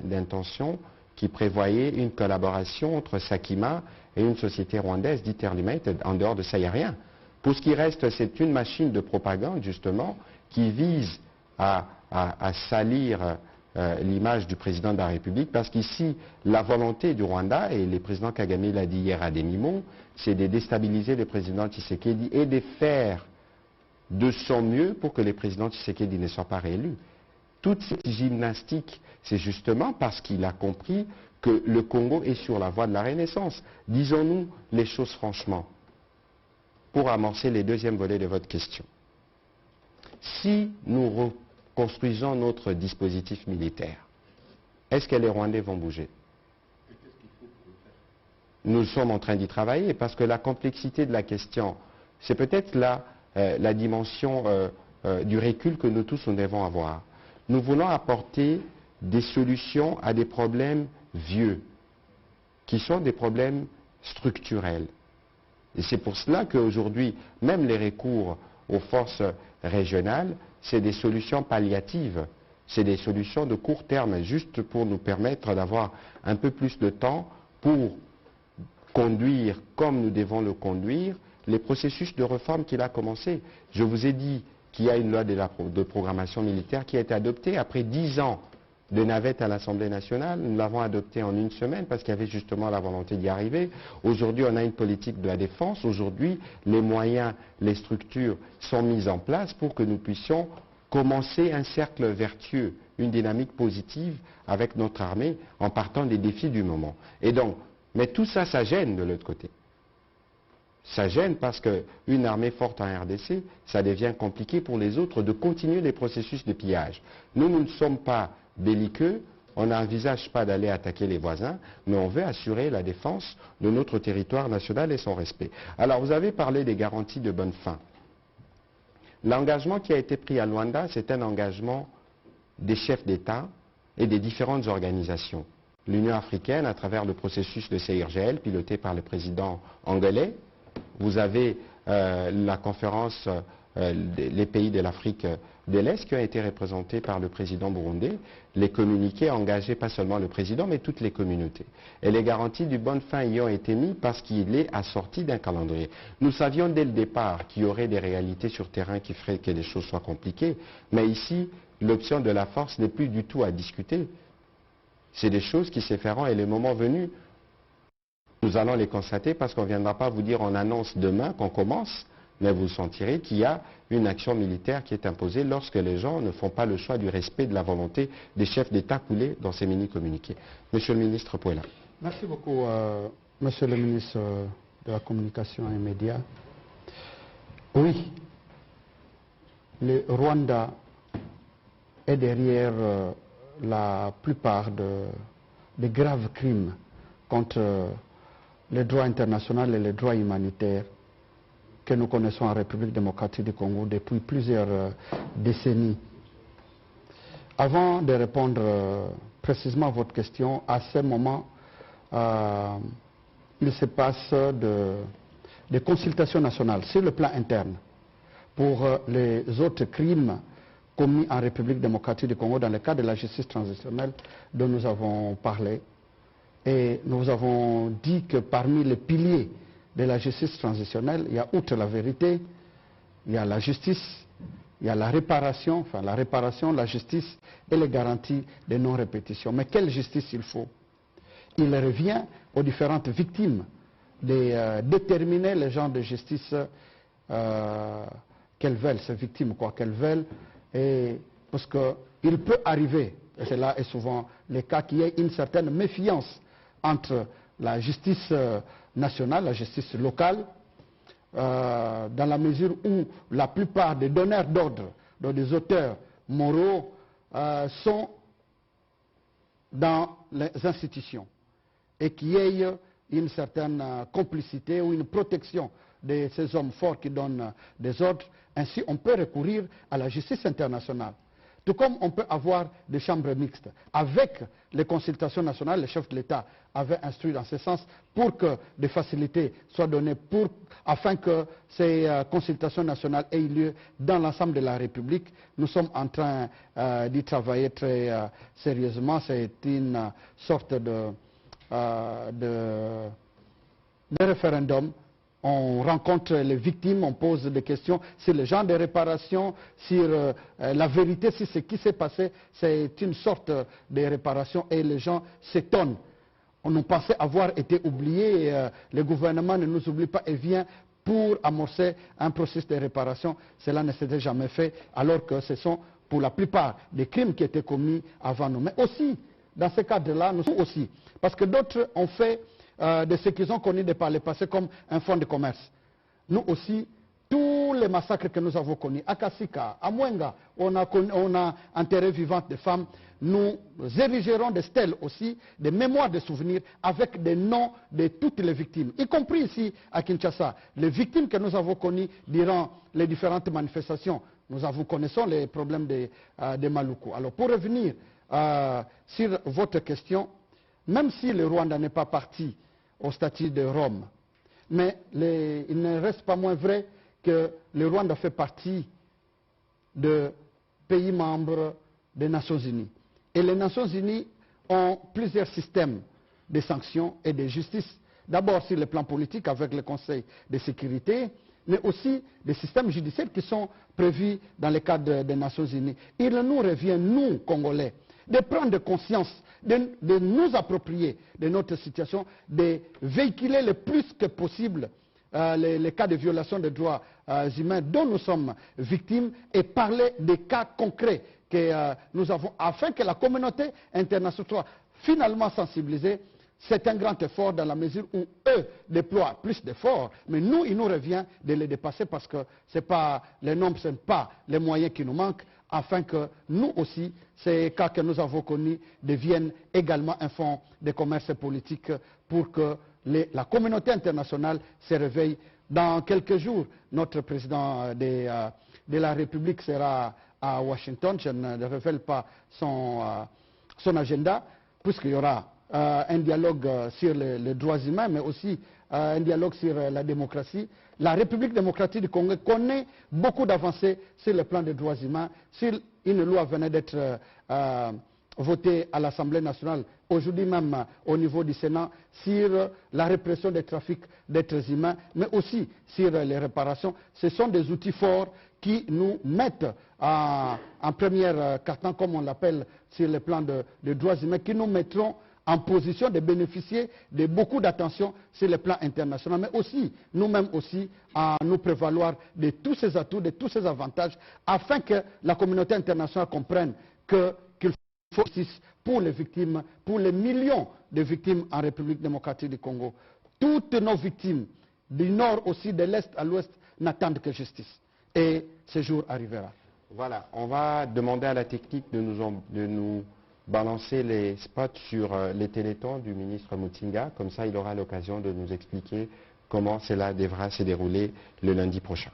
d'intention qui prévoyait une collaboration entre Sakima et une société rwandaise dite Air Limited. En dehors de ça, il n'y a rien. Pour ce qui reste, c'est une machine de propagande, justement, qui vise à salir l'image du président de la République, parce qu'ici, la volonté du Rwanda, et le président Kagame l'a dit hier à demi-mot, c'est de déstabiliser le président Tshisekedi et de faire de son mieux pour que le président Tshisekedi ne soit pas réélu. Toute cette gymnastique, c'est justement parce qu'il a compris que le Congo est sur la voie de la renaissance. Disons-nous les choses franchement, pour amorcer les deuxièmes volets de votre question. Si nous reconstruisons notre dispositif militaire, est-ce que les Rwandais vont bouger? Nous sommes en train d'y travailler parce que la complexité de la question, c'est peut-être la dimension du recul que nous tous nous devons avoir. Nous voulons apporter des solutions à des problèmes vieux, qui sont des problèmes structurels. Et c'est pour cela qu'aujourd'hui, même les recours aux forces régionales, c'est des solutions palliatives, c'est des solutions de court terme, juste pour nous permettre d'avoir un peu plus de temps pour conduire, comme nous devons le conduire, les processus de réforme qu'il a commencé. Je vous ai dit qu'il y a une loi de programmation militaire qui a été adoptée après 10 ans de navette à l'Assemblée nationale. Nous l'avons adoptée en une semaine parce qu'il y avait justement la volonté d'y arriver. Aujourd'hui, on a une politique de la défense. Aujourd'hui, les moyens, les structures sont mises en place pour que nous puissions commencer un cercle vertueux, une dynamique positive avec notre armée en partant des défis du moment. Et donc, mais tout ça, ça gêne de l'autre côté. Ça gêne parce qu'une armée forte en RDC, ça devient compliqué pour les autres de continuer les processus de pillage. Nous ne sommes pas belliqueux, on n'envisage pas d'aller attaquer les voisins, mais on veut assurer la défense de notre territoire national et son respect. Alors vous avez parlé des garanties de bonne fin. L'engagement qui a été pris à Luanda, c'est un engagement des chefs d'État et des différentes organisations. L'Union africaine, à travers le processus de CIRGL, piloté par le président angolais, vous avez la conférence les pays de l'Afrique de l'Est qui ont été représentés par le président burundais, les communiqués engagés pas seulement le président mais toutes les communautés. Et les garanties de bonne fin y ont été mises parce qu'il est assorti d'un calendrier. Nous savions dès le départ qu'il y aurait des réalités sur terrain qui feraient que les choses soient compliquées, mais ici, l'option de la force n'est plus du tout à discuter. C'est des choses qui se feront et le moment venu, nous allons les constater parce qu'on ne viendra pas vous dire on annonce demain qu'on commence, mais vous sentirez qu'il y a une action militaire qui est imposée lorsque les gens ne font pas le choix du respect de la volonté des chefs d'État coulés dans ces mini-communiqués. Monsieur le ministre Pouela. Merci beaucoup, monsieur le ministre de la Communication et des Médias. Oui, le Rwanda est derrière la plupart des graves crimes contre les droits internationaux et les droits humanitaires que nous connaissons en République démocratique du Congo depuis plusieurs décennies. Avant de répondre précisément à votre question, à ce moment, il se passe des consultations nationales sur le plan interne pour les autres crimes commis en République démocratique du Congo dans le cadre de la justice transitionnelle dont nous avons parlé. Et nous avons dit que parmi les piliers de la justice transitionnelle, il y a outre la vérité, il y a la justice, il y a la réparation, la justice et les garanties de non-répétition. Mais quelle justice il faut? Il revient aux différentes victimes de déterminer le genre de justice qu'elles veulent, ces victimes, quoi qu'elles veulent. Et parce qu'il peut arriver, et cela est souvent le cas, qu'il y ait une certaine méfiance entre la justice nationale, la justice locale, dans la mesure où la plupart des donneurs d'ordre, donc des auteurs moraux, sont dans les institutions, et qu'il y ait une certaine complicité ou une protection de ces hommes forts qui donnent des ordres. Ainsi, on peut recourir à la justice internationale. Tout comme on peut avoir des chambres mixtes. Avec les consultations nationales, le chef de l'État avait instruit dans ce sens pour que des facilités soient données afin que ces consultations nationales aient lieu dans l'ensemble de la République. Nous sommes en train d'y travailler très sérieusement. C'est une sorte de référendum. On rencontre les victimes, on pose des questions sur le genre de réparation, sur la vérité, sur ce qui s'est passé. C'est une sorte de réparation et les gens s'étonnent. On nous pensait avoir été oubliés, et, le gouvernement ne nous oublie pas et vient pour amorcer un processus de réparation. Cela ne s'était jamais fait, alors que ce sont pour la plupart des crimes qui étaient commis avant nous. Mais aussi, dans ce cadre-là, nous sommes aussi, parce que d'autres ont fait de ce qu'ils ont connu par le passé comme un fonds de commerce. Nous aussi, tous les massacres que nous avons connus, à Kasika, à Mwenga, on a enterré vivantes des femmes, nous érigerons des stèles aussi, des mémoires de souvenirs avec des noms de toutes les victimes, y compris ici à Kinshasa. Les victimes que nous avons connues durant les différentes manifestations, nous connaissons les problèmes de Maluku. Alors pour revenir sur votre question, même si le Rwanda n'est pas parti au statut de Rome, mais il ne reste pas moins vrai que le Rwanda fait partie de pays membres des Nations Unies. Et les Nations Unies ont plusieurs systèmes de sanctions et de justice. D'abord sur le plan politique avec le Conseil de sécurité, mais aussi des systèmes judiciaires qui sont prévus dans le cadre des Nations Unies. Il nous revient, nous, Congolais, de prendre conscience, de nous approprier de notre situation, de véhiculer le plus que possible les cas de violation des droits humains dont nous sommes victimes et parler des cas concrets que nous avons afin que la communauté internationale soit finalement sensibilisée. C'est un grand effort dans la mesure où eux déploient plus d'efforts, mais nous, il nous revient de les dépasser parce que c'est pas les nombres, ce n'est pas les moyens qui nous manquent, afin que nous aussi, ces cas que nous avons connus deviennent également un fonds de commerce politique pour que la communauté internationale se réveille. Dans quelques jours, notre président de la République sera à Washington. Je ne révèle pas son agenda, puisqu'il y aura un dialogue sur les droits humains, mais aussi un dialogue sur la démocratie. La République démocratique du Congo connaît beaucoup d'avancées sur le plan des droits humains. Si une loi venait d'être votée à l'Assemblée nationale, aujourd'hui même au niveau du Sénat, sur la répression des trafics d'êtres humains, mais aussi sur les réparations, ce sont des outils forts qui nous mettent en première carton, comme on l'appelle, sur le plan de droits humains, qui nous mettront en position de bénéficier de beaucoup d'attention sur le plan international, mais aussi, nous-mêmes aussi, à nous prévaloir de tous ces atouts, de tous ces avantages, afin que la communauté internationale comprenne qu'il faut justice pour les victimes, pour les millions de victimes en République démocratique du Congo. Toutes nos victimes, du nord aussi, de l'est à l'ouest, n'attendent que justice. Et ce jour arrivera. Voilà, on va demander à la technique de nous balancer les spots sur les télétons du ministre Mutinga. Comme ça, il aura l'occasion de nous expliquer comment cela devra se dérouler le lundi prochain.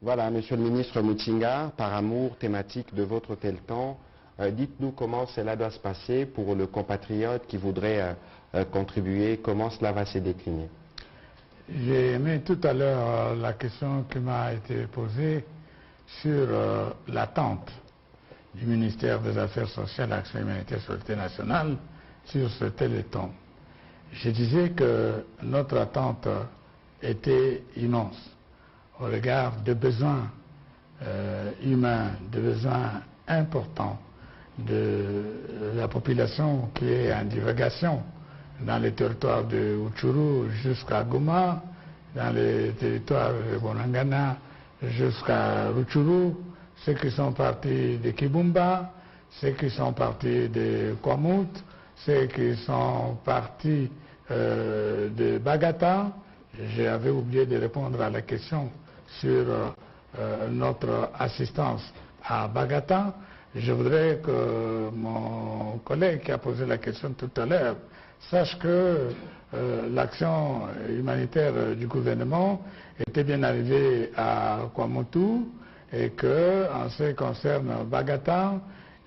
Voilà, Monsieur le ministre Mutinga, par amour thématique de votre tel temps, dites-nous comment cela doit se passer pour le compatriote qui voudrait contribuer, comment cela va se décliner. J'ai aimé tout à l'heure la question qui m'a été posée sur l'attente du ministère des Affaires sociales, Action humanitaire et Solidarité nationale sur ce téléthon. Je disais que notre attente était immense au regard des besoins humains, des besoins importants de la population qui est en divagation dans les territoires de Rutshuru jusqu'à Goma, dans les territoires de Bonangana jusqu'à Rutshuru, ceux qui sont partis de Kibumba, ceux qui sont partis de Kwamut, ceux qui sont partis de Bagata. J'avais oublié de répondre à la question sur notre assistance à Bagata. Je voudrais que mon collègue qui a posé la question tout à l'heure sache que l'action humanitaire du gouvernement était bien arrivée à Kwamotu et que, en ce qui concerne Bagata,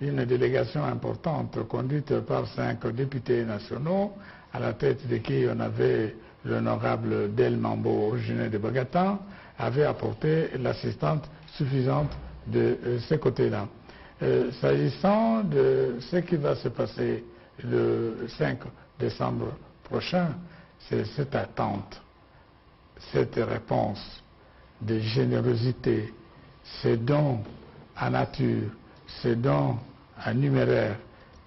une délégation importante conduite par 5 députés nationaux, à la tête de qui on avait l'honorable Del Mambo, originaire de Bagata, avait apporté l'assistance suffisante de ce côté-là. S'agissant de ce qui va se passer le 5 décembre prochain, c'est cette attente, cette réponse de générosité, ces dons en nature, ces dons en numéraire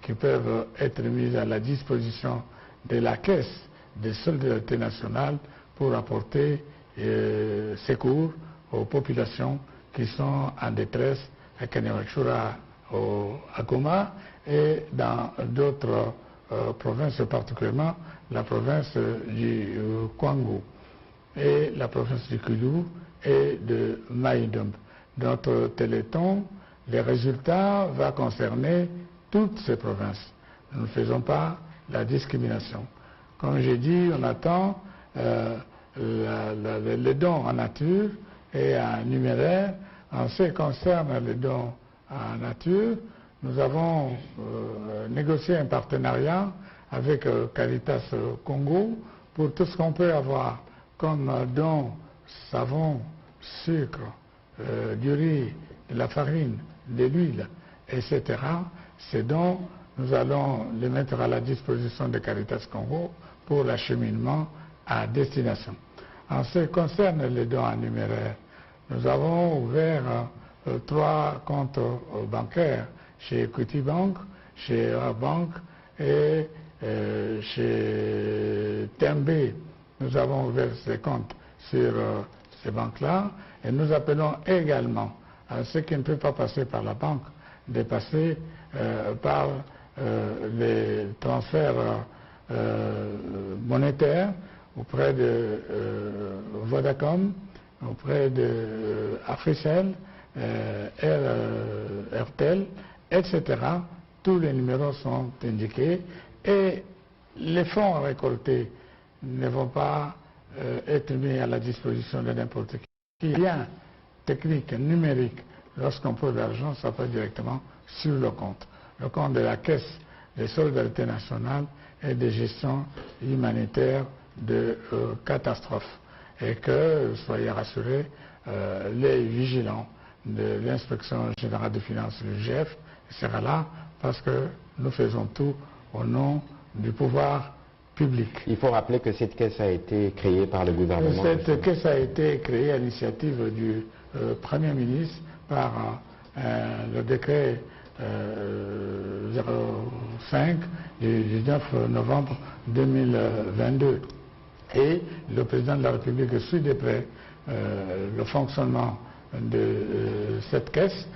qui peuvent être mis à la disposition de la Caisse de solidarité nationale pour apporter secours aux populations qui sont en détresse à Kanyamachura, à Goma et dans d'autres provinces, particulièrement la province du Kwangu et la province du Kulu et de Maïdum. Notre téléthon, les résultats vont concerner toutes ces provinces. Nous ne faisons pas la discrimination. Comme j'ai dit, on attend les dons en nature et en numéraire. En ce qui concerne les dons en nature, nous avons négocié un partenariat avec Caritas Congo pour tout ce qu'on peut avoir comme dons, savon, sucre, du riz, de la farine, de l'huile, etc. Ces dons, nous allons les mettre à la disposition de Caritas Congo pour l'acheminement à destination. En ce qui concerne les dons en numéraire, nous avons ouvert 3 comptes bancaires chez Equity Bank, chez Air Bank et chez TMB. Nous avons ouvert ces comptes sur ces banques-là et nous appelons également à ceux qui ne peuvent pas passer par la banque de passer par les transferts monétaires auprès de Vodacom, auprès de Africell, RTL, etc. Tous les numéros sont indiqués et les fonds récoltés ne vont pas être mis à la disposition de n'importe qui. Il y a rien technique, numérique. Lorsqu'on pose l'argent, ça passe directement sur le compte. Le compte de la Caisse des solidarités nationales et de gestion humanitaire de catastrophes. Et que, soyez rassurés, les vigilants de l'inspection générale des finances, l'UGF, sera là parce que nous faisons tout au nom du pouvoir public. Il faut rappeler que cette caisse a été créée par le gouvernement. Cette caisse a été créée à l'initiative du Premier ministre par le décret 05 du 19 novembre 2022. Et le président de la République suit de près le fonctionnement de cette caisse.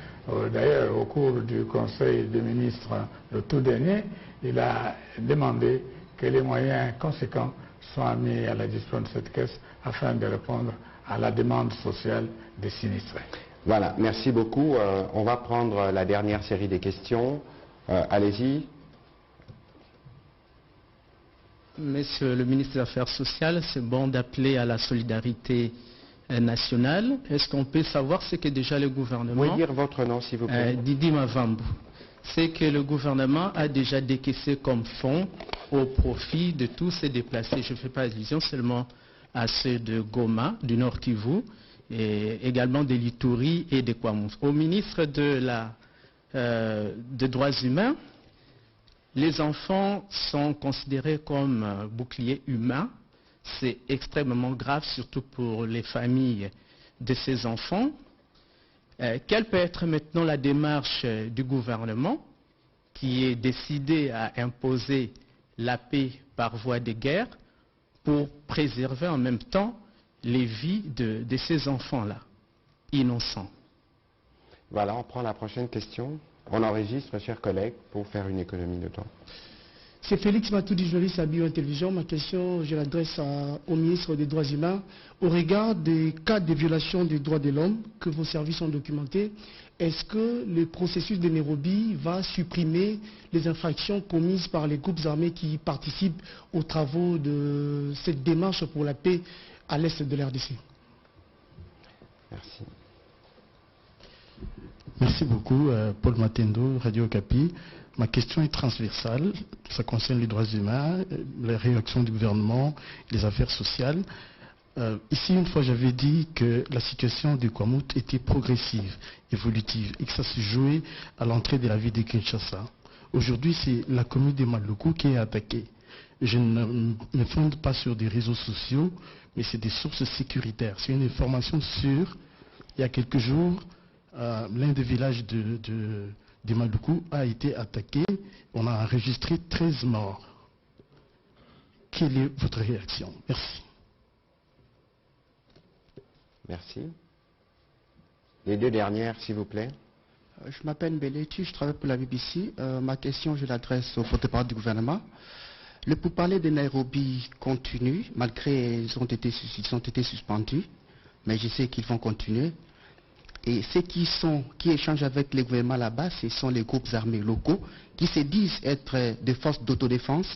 D'ailleurs, au cours du Conseil des ministres, le tout dernier, il a demandé que les moyens conséquents soient mis à la disposition de cette caisse afin de répondre à la demande sociale des sinistrés. Voilà, merci beaucoup. On va prendre la dernière série des questions. Allez-y. Monsieur le ministre des Affaires sociales, c'est bon d'appeler à la solidarité nationale. Est-ce qu'on peut savoir ce que déjà le gouvernement... Vous pouvez dire votre nom, s'il vous plaît. Didi Mavambu. C'est que le gouvernement a déjà décaissé comme fonds au profit de tous ces déplacés. Je ne fais pas allusion seulement à ceux de Goma, du Nord Kivu, et également de l'Ituri et de Kwamous. Au ministre des droits humains, les enfants sont considérés comme boucliers humains. C'est extrêmement grave, surtout pour les familles de ces enfants. Quelle peut être maintenant la démarche du gouvernement qui est décidé à imposer la paix par voie de guerre pour préserver en même temps les vies de ces enfants-là, innocents? Voilà, on prend la prochaine question. On enregistre, chers collègues, pour faire une économie de temps. C'est Félix Matoudi, journaliste à Bio-Télévision. Ma question, je l'adresse au ministre des Droits humains. Au regard des cas de violation des droits de l'homme que vos services ont documentés, est-ce que le processus de Nairobi va supprimer les infractions commises par les groupes armés qui participent aux travaux de cette démarche pour la paix à l'est de l'RDC? Merci. Merci beaucoup, Paul Matendo, Radio Okapi. Ma question est transversale, ça concerne les droits humains, les réactions du gouvernement, les affaires sociales. Ici, une fois, j'avais dit que la situation du Kwamut était progressive, évolutive, et que ça se jouait à l'entrée de la ville de Kinshasa. Aujourd'hui, c'est la commune de Maluku qui est attaquée. Je ne me fonde pas sur des réseaux sociaux, mais c'est des sources sécuritaires. C'est une information sûre. Il y a quelques jours, l'un des villages de Maluku a été attaqué. On a enregistré 13 morts. Quelle est votre réaction? Merci. Merci. Les deux dernières, s'il vous plaît. Je m'appelle Mbelechi, je travaille pour la BBC. Ma question, je l'adresse au porte-parole du gouvernement. Le pourparler de Nairobi continue, malgré ils ont été suspendus, mais je sais qu'ils vont continuer. Et ceux qui échangent avec les gouvernements là-bas, ce sont les groupes armés locaux qui se disent être des forces d'autodéfense.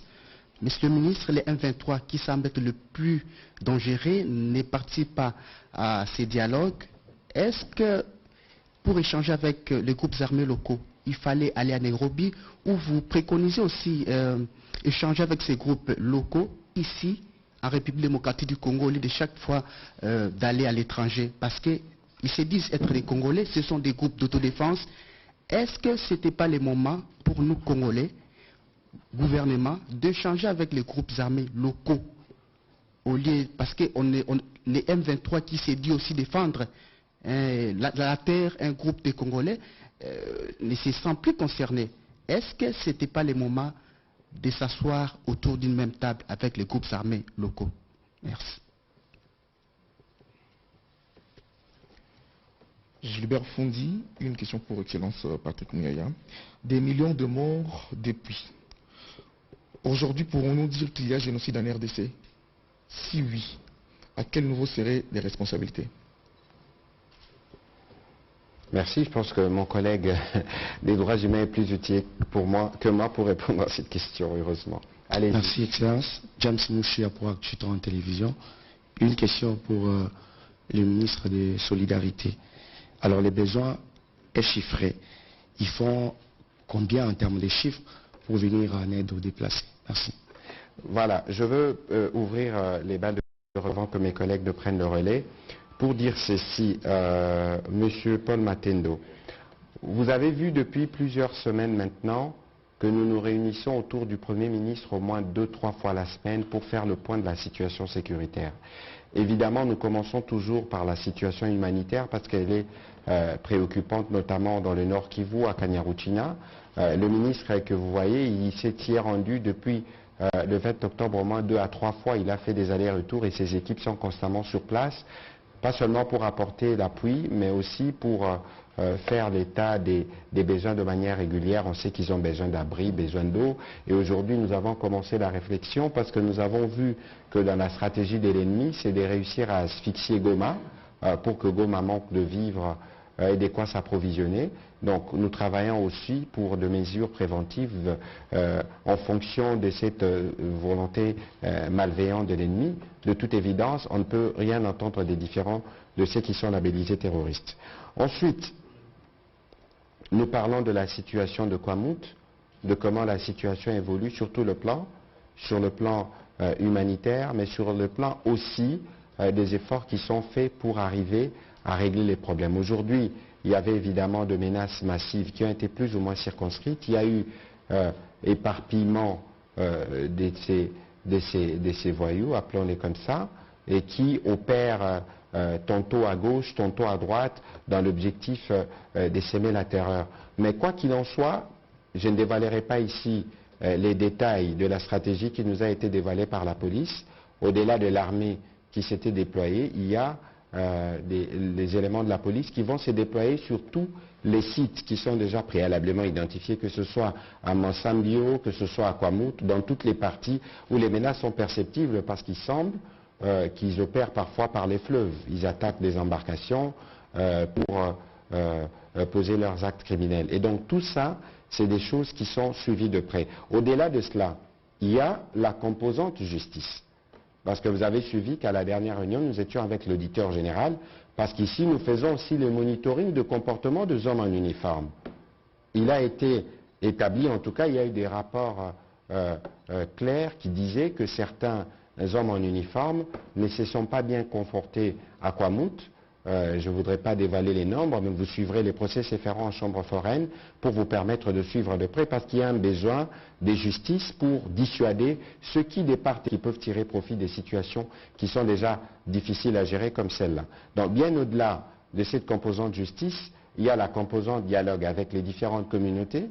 Monsieur le ministre, les M23 qui semblent être le plus dangereux ne participent pas à ces dialogues. Est-ce que pour échanger avec les groupes armés locaux, il fallait aller à Nairobi, ou vous préconisez aussi échanger avec ces groupes locaux ici en République démocratique du Congo au lieu de chaque fois d'aller à l'étranger? Parce qu'ils se disent être des Congolais, ce sont des groupes d'autodéfense. Est-ce que ce n'était pas le moment pour nous Congolais, gouvernement, d'échanger avec les groupes armés locaux au lieu, parce que les M23 qui se dit aussi défendre la terre, un groupe de Congolais, ne se sent plus concernés. Est-ce que ce n'était pas le moment de s'asseoir autour d'une même table avec les groupes armés locaux? Merci. Gilbert Fondi, une question pour Excellence Patrick Muyaya. Des millions de morts depuis. Aujourd'hui, pourrons-nous dire qu'il y a génocide en RDC? Si oui, à quel niveau seraient les responsabilités? Merci, je pense que mon collègue des droits humains est plus utile que moi pour répondre à cette question, heureusement. Allez-y. Merci, Excellence. James Mouchia pour Actuton en télévision. Une question pour le ministre des Solidarités. Alors les besoins est chiffré. Ils font combien en termes de chiffres pour venir en aide aux déplacés? Merci. Voilà, je veux ouvrir les balles de avant que mes collègues ne prennent le relais pour dire ceci. Monsieur Paul Matendo, vous avez vu depuis plusieurs semaines maintenant que nous nous réunissons autour du Premier ministre au moins 2-3 fois la semaine pour faire le point de la situation sécuritaire. Évidemment, nous commençons toujours par la situation humanitaire parce qu'elle est préoccupante, notamment dans le nord Kivu, à Kanyaruchinya. Le ministre que vous voyez, il s'est rendu depuis le 20 octobre au moins 2 à 3 fois. Il a fait des allers-retours et ses équipes sont constamment sur place, pas seulement pour apporter l'appui, mais aussi pour faire l'état des besoins de manière régulière. On sait qu'ils ont besoin d'abri, besoin d'eau. Et aujourd'hui, nous avons commencé la réflexion parce que nous avons vu que dans la stratégie de l'ennemi, c'est de réussir à asphyxier Goma pour que Goma manque de vivres et de quoi s'approvisionner. Donc nous travaillons aussi pour des mesures préventives en fonction de cette volonté malveillante de l'ennemi. De toute évidence, on ne peut rien entendre des différents de ceux qui sont labellisés terroristes. Ensuite, nous parlons de la situation de Kwamout, de comment la situation évolue sur tout le plan, sur le plan humanitaire, mais sur le plan aussi des efforts qui sont faits pour arriver à régler les problèmes. Aujourd'hui, il y avait évidemment de menaces massives qui ont été plus ou moins circonscrites. Il y a eu éparpillement de ces voyous, appelons-les comme ça, et qui opèrent tantôt à gauche, tantôt à droite, dans l'objectif de s'aimer la terreur. Mais quoi qu'il en soit, je ne dévoilerai pas ici les détails de la stratégie qui nous a été dévoilée par la police. Au-delà de l'armée qui s'était déployée, il y a des éléments de la police qui vont se déployer sur tous les sites qui sont déjà préalablement identifiés, que ce soit à Mansambio, que ce soit à Kwamout, dans toutes les parties où les menaces sont perceptibles parce qu'il semble qu'ils opèrent parfois par les fleuves. Ils attaquent des embarcations pour poser leurs actes criminels. Et donc tout ça, c'est des choses qui sont suivies de près. Au-delà de cela, il y a la composante justice. Parce que vous avez suivi qu'à la dernière réunion, nous étions avec l'auditeur général, parce qu'ici, nous faisons aussi le monitoring de comportement des hommes en uniforme. Il a été établi, en tout cas, il y a eu des rapports clairs qui disaient que certains hommes en uniforme ne se sont pas bien comportés à Kwamout. Je ne voudrais pas dévoiler les nombres, mais vous suivrez les procès afférents en chambre foraine pour vous permettre de suivre de près, parce qu'il y a un besoin de justice pour dissuader ceux qui départent et qui peuvent tirer profit des situations qui sont déjà difficiles à gérer comme celle-là. Donc bien au-delà de cette composante justice, il y a la composante dialogue avec les différentes communautés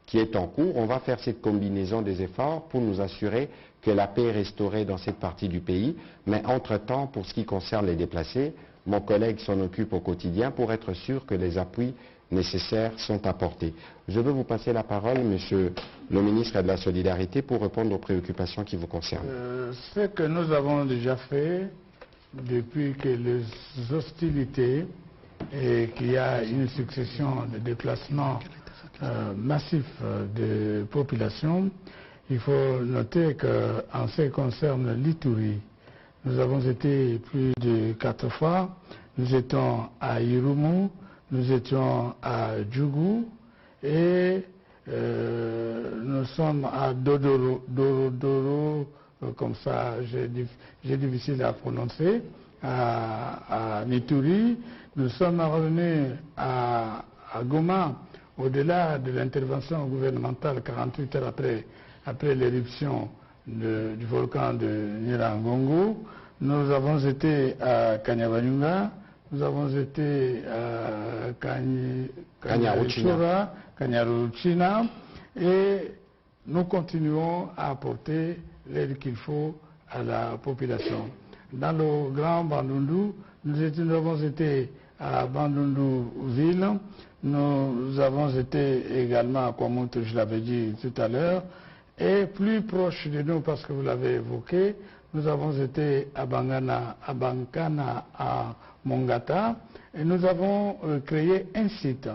qui est en cours. On va faire cette combinaison des efforts pour nous assurer que la paix est restaurée dans cette partie du pays, mais entre-temps, pour ce qui concerne les déplacés, mon collègue s'en occupe au quotidien pour être sûr que les appuis nécessaires sont apportés. Je veux vous passer la parole, monsieur le ministre de la Solidarité, pour répondre aux préoccupations qui vous concernent. Ce que nous avons déjà fait depuis que les hostilités et qu'il y a une succession de déplacements massifs de population, il faut noter qu'en ce qui concerne l'Ituri, nous avons été plus de 4 fois. Nous étions à Irumu, nous étions à Djougou et nous sommes à Dodoro, comme ça j'ai difficile à prononcer, à Nituri. Nous sommes revenus à Goma, au-delà de l'intervention gouvernementale 48 heures après l'éruption du volcan de Nyiragongo. Nous avons été à Kanyabayonga, nous avons été à Kanyaruchinya et nous continuons à apporter l'aide qu'il faut à la population. Dans le Grand Bandundu, nous avons été à Bandundu-Ville, nous avons été également à Kwamout, je l'avais dit tout à l'heure, et plus proche de nous, parce que vous l'avez évoqué, nous avons été à Bankana, à Mongata, et nous avons créé un site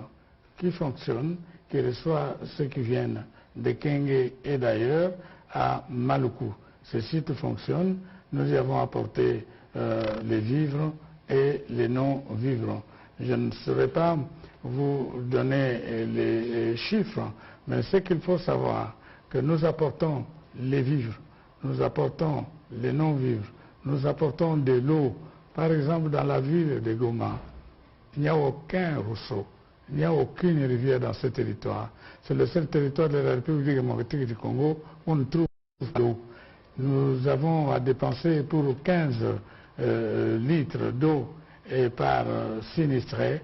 qui fonctionne, qui reçoit ceux qui viennent de Kenge et d'ailleurs à Maluku. Ce site fonctionne, nous y avons apporté les vivres et les non-vivants. Je ne saurais pas vous donner les chiffres, mais ce qu'il faut savoir, que nous apportons les vivres, nous apportons les non-vivres, nous apportons de l'eau. Par exemple, dans la ville de Goma, il n'y a aucun ruisseau, il n'y a aucune rivière dans ce territoire. C'est le seul territoire de la République démocratique du Congo où on ne trouve pas d'eau. Nous avons à dépenser pour 15 litres d'eau par sinistré.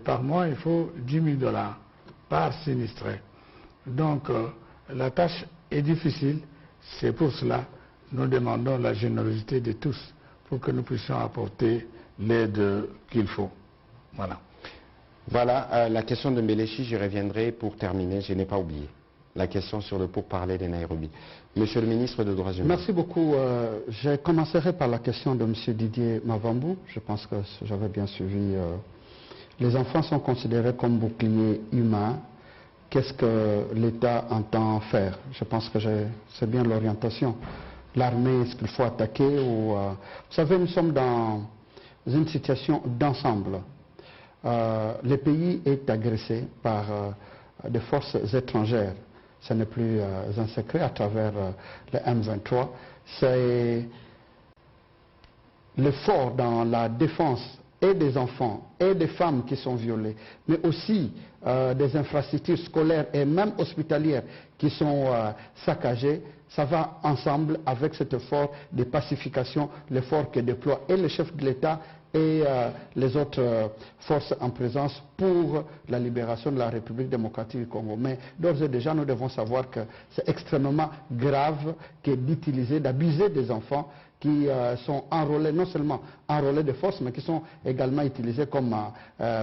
Par mois, il faut 10 000 $ par sinistré. Donc, la tâche est difficile. C'est pour cela que nous demandons la générosité de tous pour que nous puissions apporter l'aide qu'il faut. Voilà. Voilà, la question de Mbelechi, j'y reviendrai pour terminer, je n'ai pas oublié. La question sur le pourparler de Nairobi. Monsieur le ministre des Droits humains. Merci beaucoup. Je commencerai par la question de M. Didier Mavambou. Je pense que j'avais bien suivi. Les enfants sont considérés comme boucliers humains. Qu'est-ce que l'État entend faire? Je pense que c'est bien l'orientation. L'armée, est-ce qu'il faut attaquer ou, Vous savez, nous sommes dans une situation d'ensemble. Le pays est agressé par des forces étrangères. Ce n'est plus un secret à travers le M23. C'est l'effort dans la défense et des enfants et des femmes qui sont violées, mais aussi des infrastructures scolaires et même hospitalières qui sont saccagées. Ça va ensemble avec cet effort de pacification, l'effort que déploie et le chef de l'État et les autres forces en présence pour la libération de la République démocratique du Congo. Mais d'ores et déjà, nous devons savoir que c'est extrêmement grave d'utiliser, d'abuser des enfants qui sont enrôlés, non seulement enrôlés de force, mais qui sont également utilisés comme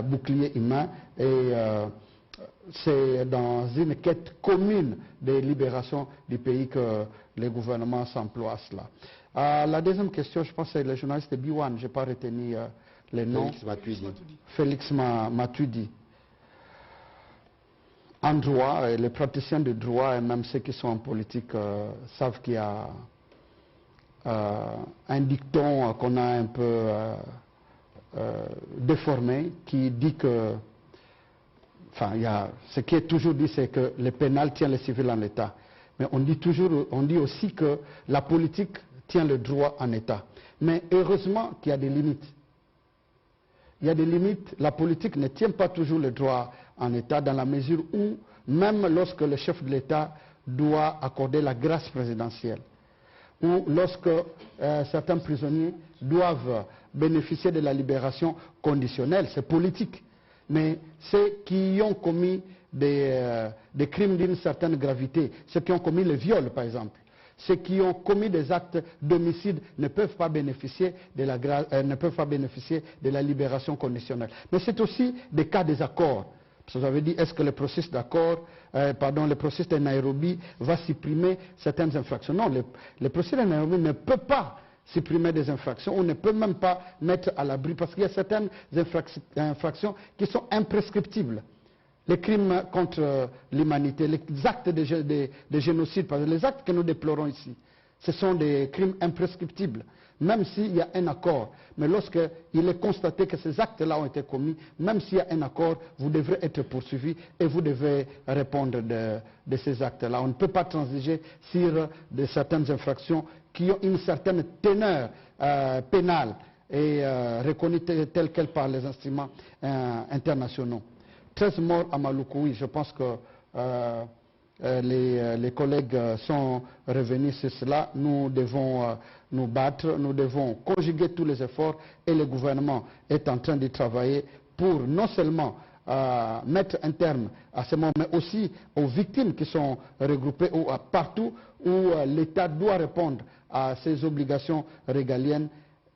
boucliers humains. Et c'est dans une quête commune de libération du pays que le gouvernement s'emploie à cela. La deuxième question, je pense que c'est le journaliste de Biwan, je n'ai pas retenu les noms. Félix Matuidi. En droit, les praticiens du droit et même ceux qui sont en politique savent qu'il y a un dicton qu'on a un peu déformé qui dit que, enfin, ce qui est toujours dit, c'est que le pénal tient le civil en état. Mais on dit aussi que la politique tient le droit en état. Mais heureusement qu'il y a des limites. Il y a des limites. La politique ne tient pas toujours le droit en état dans la mesure où, même lorsque le chef de l'État doit accorder la grâce présidentielle, ou lorsque certains prisonniers doivent bénéficier de la libération conditionnelle, c'est politique. Mais ceux qui ont commis des crimes d'une certaine gravité, ceux qui ont commis le viol par exemple, ceux qui ont commis des actes d'homicide ne peuvent pas bénéficier de la libération conditionnelle. Mais c'est aussi des cas des accords. Parce que vous avez dit, est-ce que le processus d'accord, le processus de Nairobi va supprimer certaines infractions? Non, le processus de Nairobi ne peut pas supprimer des infractions. On ne peut même pas mettre à l'abri parce qu'il y a certaines infractions qui sont imprescriptibles. Les crimes contre l'humanité, les actes de génocide, par exemple, les actes que nous déplorons ici, ce sont des crimes imprescriptibles, même s'il y a un accord. Mais lorsqu'il est constaté que ces actes-là ont été commis, même s'il y a un accord, vous devrez être poursuivi et vous devez répondre de ces actes-là. On ne peut pas transiger sur certaines infractions qui ont une certaine teneur pénale et reconnue telle qu'elle par les instruments internationaux. 13 morts à Malukoui, je pense que les collègues sont revenus sur cela. Nous devons nous battre, nous devons conjuguer tous les efforts et le gouvernement est en train de travailler pour non seulement mettre un terme à ce moment, mais aussi aux victimes qui sont regroupées partout où l'État doit répondre à ses obligations régaliennes.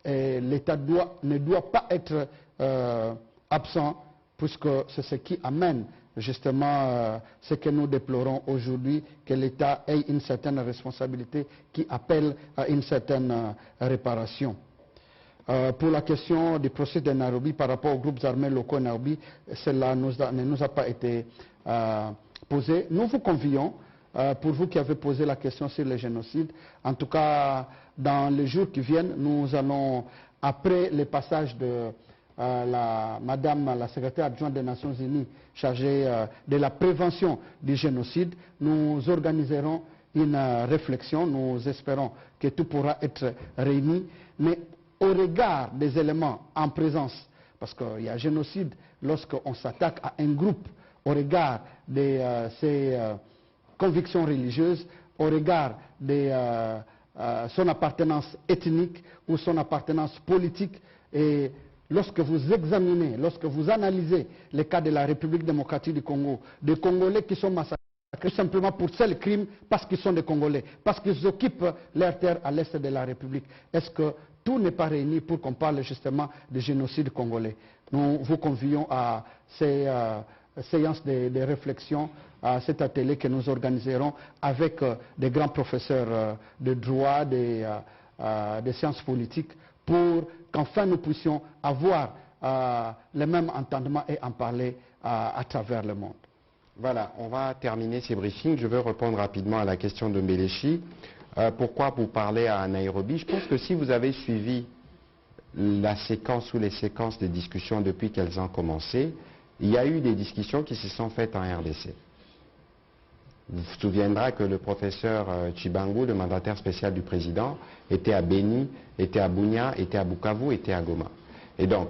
L'État ne doit pas être absent, puisque c'est ce qui amène justement ce que nous déplorons aujourd'hui, que l'État ait une certaine responsabilité qui appelle à une certaine réparation. Pour la question du procès de Nairobi par rapport aux groupes armés locaux de Nairobi, cela ne nous a pas été posé. Nous vous convions, pour vous qui avez posé la question sur le génocide, en tout cas dans les jours qui viennent, nous allons après le passage de Madame la secrétaire adjointe des Nations Unies chargée de la prévention du génocide, nous organiserons une réflexion. Nous espérons que tout pourra être réuni, mais au regard des éléments en présence, parce qu'il y a génocide lorsqu'on s'attaque à un groupe, au regard de ses convictions religieuses, au regard de son appartenance ethnique ou son appartenance politique. Et lorsque vous examinez, lorsque vous analysez le cas de la République démocratique du Congo, des Congolais qui sont massacrés simplement pour seul crime parce qu'ils sont des Congolais, parce qu'ils occupent leurs terres à l'est de la République, est-ce que tout n'est pas réuni pour qu'on parle justement de génocide congolais? Nous vous convions à ces séances de réflexion, à cet atelier que nous organiserons avec des grands professeurs de droit, des sciences politiques, pour qu'enfin nous puissions avoir le même entendement et en parler à travers le monde. Voilà, on va terminer ces briefings. Je veux répondre rapidement à la question de Mbelechi. Pourquoi vous parlez à Nairobi? Je pense que si vous avez suivi la séquence ou les séquences de discussions depuis qu'elles ont commencé, il y a eu des discussions qui se sont faites en RDC. Vous vous souviendrez que le professeur Chibangu, le mandataire spécial du président, était à Beni, était à Bunia, était à Bukavu, était à Goma. Et donc,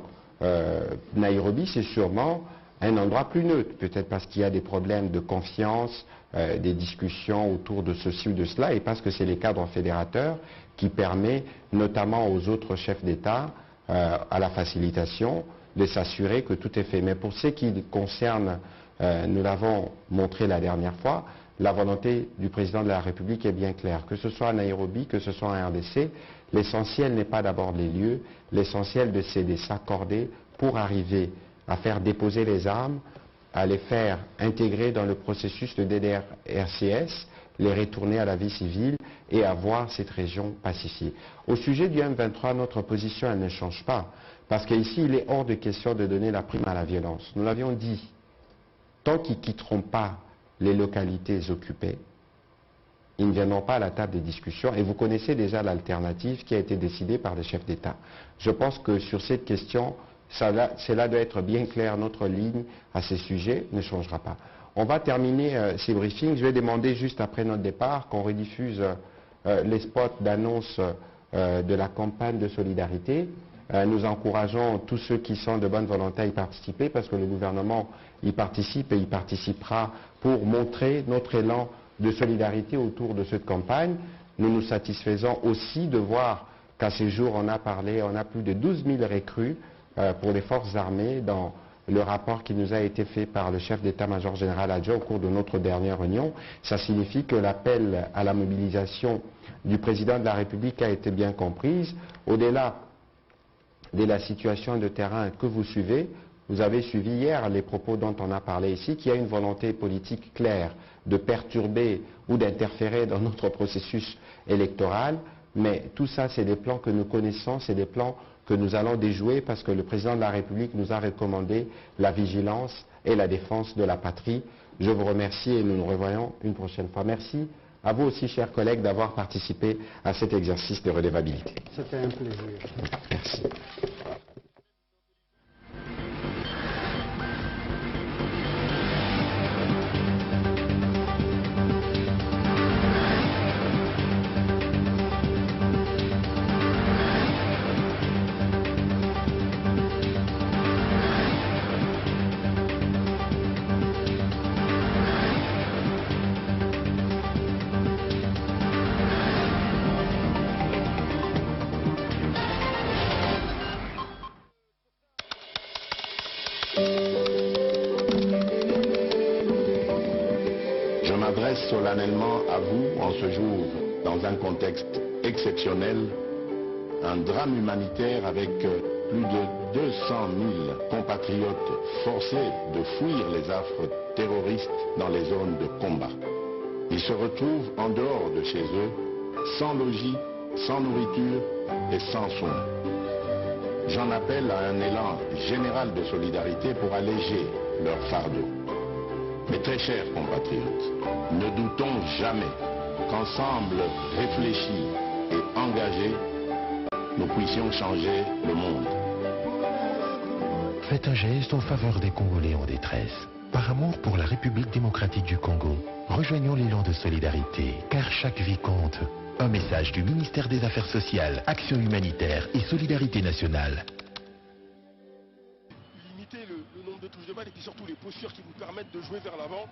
Nairobi, c'est sûrement un endroit plus neutre, peut-être parce qu'il y a des problèmes de confiance, des discussions autour de ceci ou de cela, et parce que c'est les cadres fédérateurs qui permettent notamment aux autres chefs d'État, à la facilitation, de s'assurer que tout est fait. Mais pour ce qui concerne, nous l'avons montré la dernière fois, la volonté du président de la République est bien claire. Que ce soit à Nairobi, que ce soit en RDC, l'essentiel n'est pas d'abord les lieux, l'essentiel c'est de s'accorder pour arriver à faire déposer les armes, à les faire intégrer dans le processus de DDR-RCS, les retourner à la vie civile et avoir cette région pacifiée. Au sujet du M23, notre position elle ne change pas, parce qu'ici il est hors de question de donner la prime à la violence. Nous l'avions dit, tant qu'ils ne quitteront pas les localités occupées, ils ne viendront pas à la table des discussions, et vous connaissez déjà l'alternative qui a été décidée par les chefs d'État. Je pense que sur cette question, cela doit être bien clair, notre ligne à ces sujets ne changera pas. On va terminer ces briefings. Je vais demander juste après notre départ qu'on rediffuse les spots d'annonce de la campagne de solidarité. Nous encourageons tous ceux qui sont de bonne volonté à y participer parce que le gouvernement y participe et y participera pour montrer notre élan de solidarité autour de cette campagne. Nous nous satisfaisons aussi de voir qu'à ces jours on a plus de 12 000 recrues pour les forces armées dans le rapport qui nous a été fait par le chef d'état-major général adjoint au cours de notre dernière réunion. Ça signifie que l'appel à la mobilisation du président de la République a été bien comprise. Au-delà de la situation de terrain que vous suivez, vous avez suivi hier les propos dont on a parlé ici, qu'il y a une volonté politique claire de perturber ou d'interférer dans notre processus électoral, mais tout ça c'est des plans que nous connaissons, c'est des plans que nous allons déjouer parce que le président de la République nous a recommandé la vigilance et la défense de la patrie. Je vous remercie et nous nous revoyons une prochaine fois. Merci à vous aussi, chers collègues, d'avoir participé à cet exercice de redevabilité. C'était un plaisir. Merci. Solennellement à vous en ce jour, dans un contexte exceptionnel, un drame humanitaire avec plus de 200 000 compatriotes forcés de fuir les affres terroristes dans les zones de combat. Ils se retrouvent en dehors de chez eux, sans logis, sans nourriture et sans soins. J'en appelle à un élan général de solidarité pour alléger leur fardeau. Mes très chers compatriotes, ne doutons jamais qu'ensemble réfléchis et engagés, nous puissions changer le monde. Faites un geste en faveur des Congolais en détresse. Par amour pour la République démocratique du Congo, rejoignons l'élan de solidarité, car chaque vie compte. Un message du ministère des Affaires sociales, Action humanitaire et Solidarité nationale. Limiter le nombre de touches de balle et puis surtout les postures qui nous permettent de jouer vers l'avant.